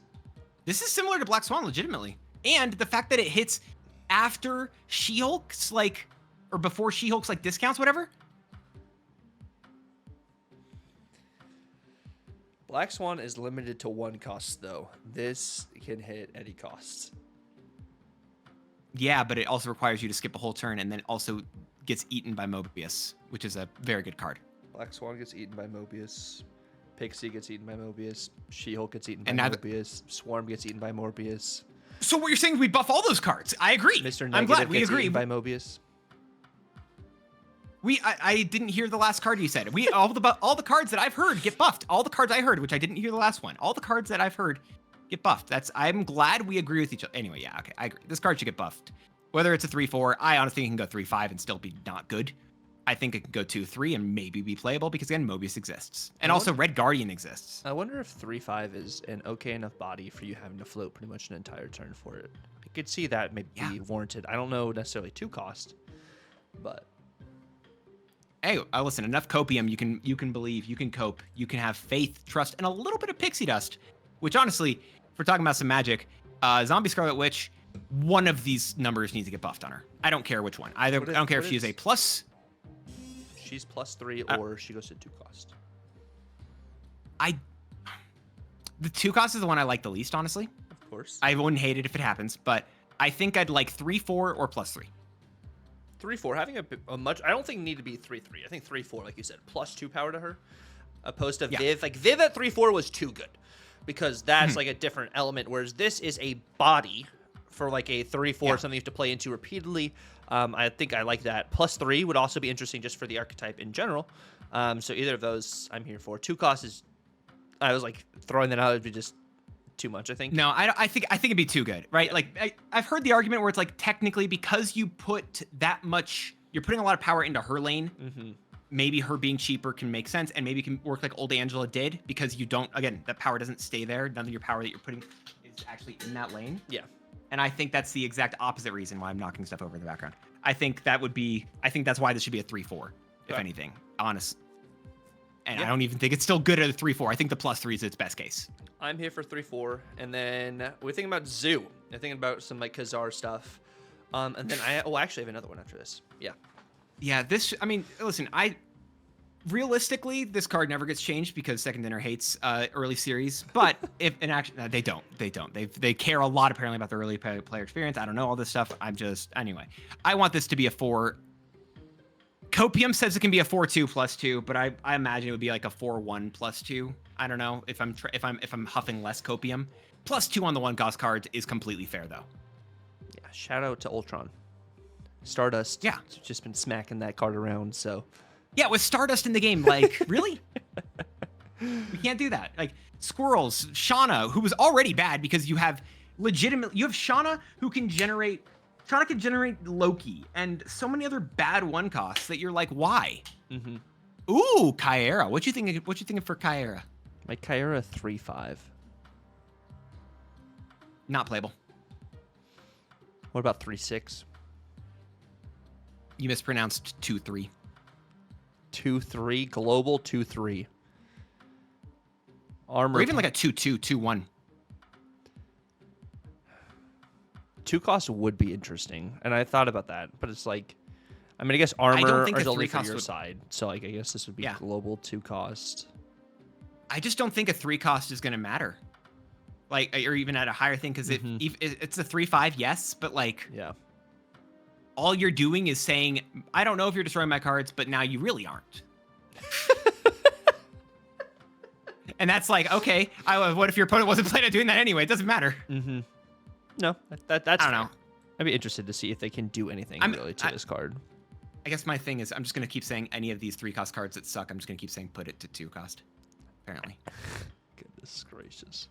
This is similar to Black Swan, legitimately. And the fact that it hits after She-Hulk's, like, or before She-Hulk's, like, discounts, whatever.
Black Swan is limited to 1 cost, though. This can hit any costs.
Yeah, but it also requires you to skip a whole turn, and then also gets eaten by Mobius, which is a very good card.
Black Swan gets eaten by Mobius. Pixie gets eaten by Mobius. She-Hulk gets eaten by
And now
Mobius. Swarm gets eaten by Morbius.
So what you're saying is we buff all those cards. I agree.
Mr.
I'm
Negative
glad we
gets
agree.
eaten by Mobius.
I didn't hear the last card you said. All the cards that I've heard get buffed. All the cards I heard, which I didn't hear the last one. All the cards that I've heard get buffed. I'm glad we agree with each other. Anyway, yeah, okay, I agree. This card should get buffed. Whether it's a 3/4, I honestly think it can go 3/5 and still be not good. I think it can go 2/3 and maybe be playable because, again, Mobius exists. And also Red Guardian exists.
I wonder if 3/5 is an okay enough body for you having to float pretty much an entire turn for it. I could see that maybe be warranted. I don't know necessarily 2 cost, but...
Hey, listen, enough copium, you can believe, you can cope, you can have faith, trust, and a little bit of pixie dust. Which, honestly, if we're talking about some magic, Zombie Scarlet Witch, one of these numbers needs to get buffed on her. I don't care which one. I don't care if she is a plus...
She's +3 or she goes to 2 cost.
The 2 cost is the one I like the least, honestly.
Of course.
I wouldn't hate it if it happens, but I think I'd like 3-4 or +3.
3-4, having a much. I don't think need to be 3-3. I think 3-4, like you said, +2 power to her, opposed to Viv. Like Viv at 3-4 was too good, because that's like a different element. Whereas this is a body for like a 3-4, something you have to play into repeatedly. I think I like that. +3 would also be interesting just for the archetype in general. So either of those, I'm here for. 2 cost is. I was like throwing that out. It'd be just too much, I think.
No, I think it'd be too good, right? Like I've heard the argument where it's like technically because you put that much, you're putting a lot of power into her lane. Maybe her being cheaper can make sense, and maybe it can work like old Angela did, because you don't, again, that power doesn't stay there. None of your power that you're putting is actually in that lane. Yeah. And I think that's the exact opposite reason why I'm knocking stuff over in the background. I think that's why this should be a 3-4, if anything, honest. And I don't even think it's still good at a 3-4. I think the +3 is its best case. I'm
here for 3-4, and then we're thinking about Zoo. I'm thinking about some like Khazar stuff, and then I actually have another one after this. Yeah.
This. I mean, listen. Realistically, this card never gets changed because Second Dinner hates early series. But if in action, they don't. They care a lot apparently about the early player experience. I don't know all this stuff. Anyway. I want this to be a 4. Copium says it can be a 4-2 +2, but I imagine it would be like a 4-1 +2. I don't know if I'm huffing less Copium. +2 on the 1 cost cards is completely fair though.
Yeah, shout out to Ultron. Stardust. Yeah, just been smacking that card around. So
yeah, with Stardust in the game, like really, we can't do that. Like Squirrels, Shauna, who was already bad because you have Shauna who can generate. Shauna can generate Loki and so many other bad 1 costs that you're like, why? Ooh, Kyera. What you thinking for Kyera?
My Kyera 3-5.
Not playable.
What about 3-6?
You mispronounced 2-3.
2-3, global 2-3. Armor.
Or even like a 2-2, 2-1.
2 cost would be interesting, and I thought about that, but it's like, I mean, I guess armor is only for your side, so like I guess this would be global 2 cost.
I just don't think a 3 cost is going to matter, like, or even at a higher thing, because if it's a 3-5, yes, but like, all you're doing is saying, I don't know if you're destroying my cards, but now you really aren't. And that's like, okay, what if your opponent wasn't planning on doing that anyway? It doesn't matter.
No, that's I don't know. I'd be interested to see if they can do anything really to this card.
I guess my thing is I'm just going to keep saying any of these 3 cost cards that suck, I'm just going to keep saying put it to 2 cost, apparently.
Goodness gracious.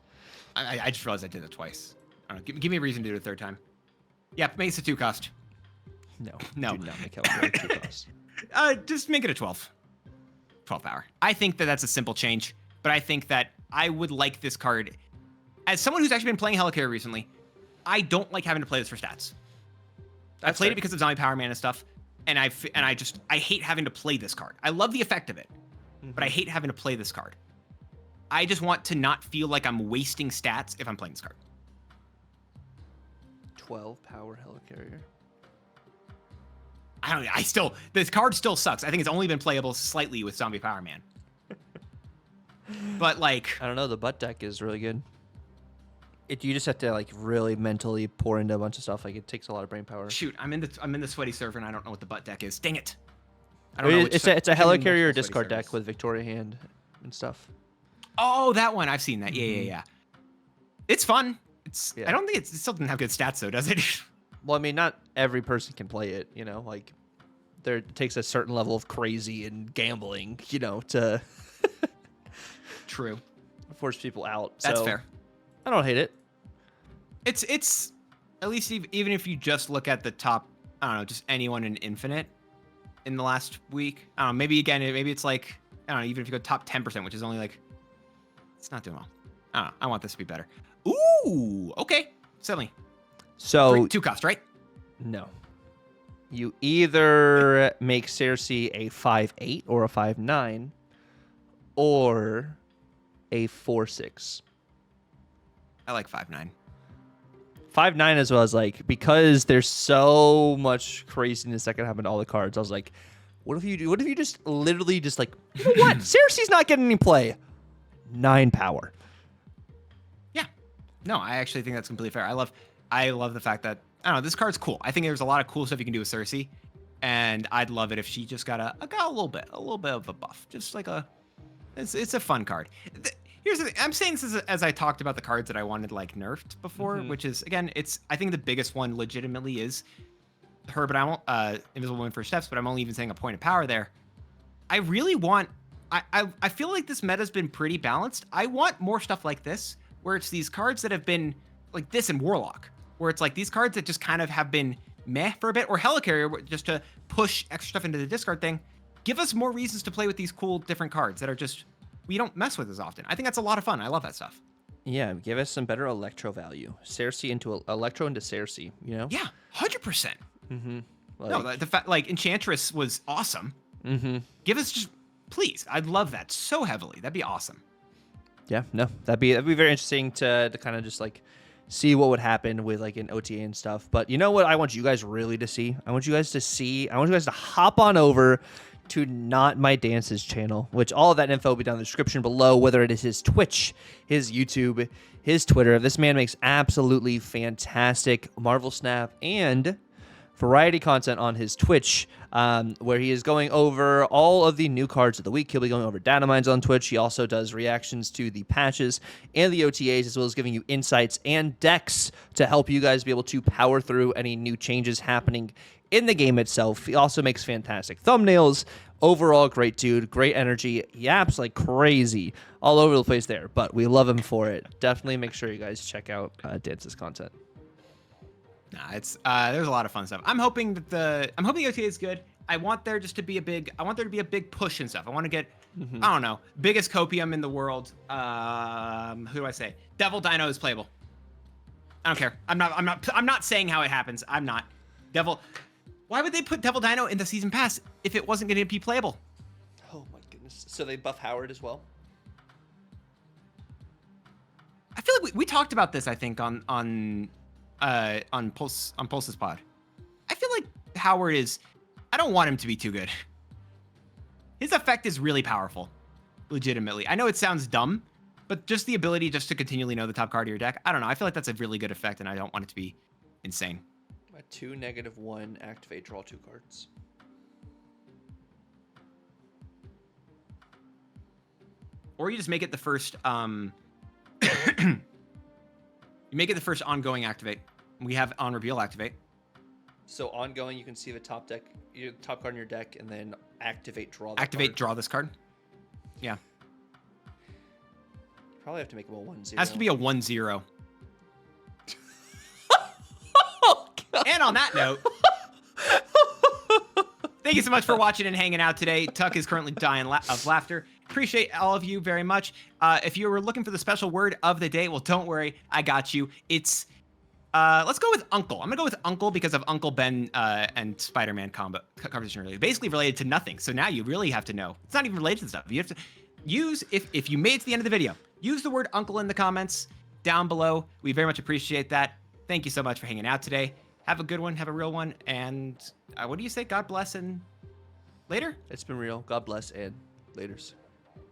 I just realized I did it twice. I don't know. Give me a reason to do it a 3rd time. Yeah, make it a 2 cost.
No.
Do not
make it 2 cost.
Just make it a 12 power. I think that's a simple change, but I think that I would like this card. As someone who's actually been playing Helicarrier recently, I don't like having to play this for stats. I played it because of Zombie Power Man and stuff, and I hate having to play this card. I love the effect of it, but I hate having to play this card. I just want to not feel like I'm wasting stats if I'm playing this card.
12 power Helicarrier.
I don't know. This card still sucks. I think it's only been playable slightly with Zombie Power Man. But like,
I don't know. The butt deck is really good. You just have to like really mentally pour into a bunch of stuff. Like it takes a lot of brain power.
Shoot, I'm in the sweaty server and I don't know what the butt deck is. Dang it! I don't know.
It's a Helicarrier discard deck with Victoria Hand and stuff.
Oh, that one. I've seen that. Yeah. It's fun. I don't think it still doesn't have good stats though, does it?
Well, I mean, not every person can play it. You know, like it takes a certain level of crazy and gambling. You know, to
True.
Force people out.
That's fair.
I don't hate it.
It's at least even if you just look at the top, I don't know, just anyone in Infinite in the last week. I don't know, maybe it's like, I don't know, even if you go top 10%, which is only like, it's not doing well. I don't know. I want this to be better. Ooh, okay. Suddenly.
So
2 cost, right?
No. You either make Cersei a 5-8 or a 5-9 or a 4-6.
I like 5-9.
5-9 as well as like, because there's so much craziness that can happen to all the cards. I was like, what if you just literally just like, you know what? Cersei's not getting any play. 9 power.
Yeah. No, I actually think that's completely fair. I love the fact that I don't know. This card's cool. I think there's a lot of cool stuff you can do with Cersei, and I'd love it if she just got a little bit of a buff. Just like it's a fun card. Here's the thing. I'm saying this as I talked about the cards that I wanted like nerfed before, which is again, I think the biggest one legitimately is her, but I won't Invisible Woman for Steps, but I'm only even saying a point of power there. I really want. I feel like this meta's been pretty balanced. I want more stuff like this, where it's these cards that have been like this in Warlock, where it's like these cards that just kind of have been meh for a bit, or Helicarrier just to push extra stuff into the discard thing. Give us more reasons to play with these cool different cards that are just we don't mess with as often. I think that's a lot of fun. I love that stuff.
Yeah, give us some better Electro value. Cersei into Electro into Cersei, you know?
Yeah, 100%.
Like,
No, the fact like Enchantress was awesome. Give us just please. I'd love that so heavily. That'd be awesome.
Yeah, no, that'd be very interesting to kind of just like see what would happen with like an OTA and stuff. But you know what I want you guys really to see? I want you guys to hop on over to Not My Dance's channel, which all of that info will be down in the description below, whether it is his Twitch, his YouTube, his Twitter. This man makes absolutely fantastic Marvel Snap and variety content on his Twitch, where he is going over all of the new cards of the week. He'll be going over Datamines on Twitch. He also does reactions to the patches and the OTAs, as well as giving you insights and decks to help you guys be able to power through any new changes happening in the game itself. He also makes fantastic thumbnails. Overall, great dude, great energy. Yaps like crazy all over the place there, but we love him for it. Definitely make sure you guys check out Dance's content.
Nah, it's there's a lot of fun stuff. I'm hoping that the OTA is good. I want there to be a big push and stuff. I want to get I don't know, biggest copium in the world. Who do I say? Devil Dino is playable. I don't care. I'm not saying how it happens. I'm not. Devil. Why would they put Devil Dino in the season pass if it wasn't going to be playable?
Oh my goodness. So they buff Howard as well?
I feel like we talked about this, I think, on Pulse's pod. I feel like Howard is I don't want him to be too good. His effect is really powerful. Legitimately. I know it sounds dumb, but just the ability just to continually know the top card of your deck. I don't know. I feel like that's a really good effect, and I don't want it to be insane.
2, -1, activate, draw 2 cards.
Or you just make it the first you make it the first ongoing activate. We have on reveal activate.
So ongoing, you can see the top card in your deck, and then activate, draw.
Activate, draw this card. Yeah.
Probably have to make him a 1/0.
Has to be a 1/0. And on that note, thank you so much for watching and hanging out today. Tuck is currently dying of laughter. Appreciate all of you very much. If you were looking for the special word of the day, well, don't worry, I got you. It's let's go with Uncle. I'm gonna go with Uncle because of Uncle Ben and Spider-Man conversation earlier. Basically related to nothing. So now you really have to know. It's not even related to stuff. You have to use if you made it to the end of the video, use the word Uncle in the comments down below. We very much appreciate that. Thank you so much for hanging out today. Have a good one. Have a real one. And what do you say? God bless and later?
It's been real. God bless and laters.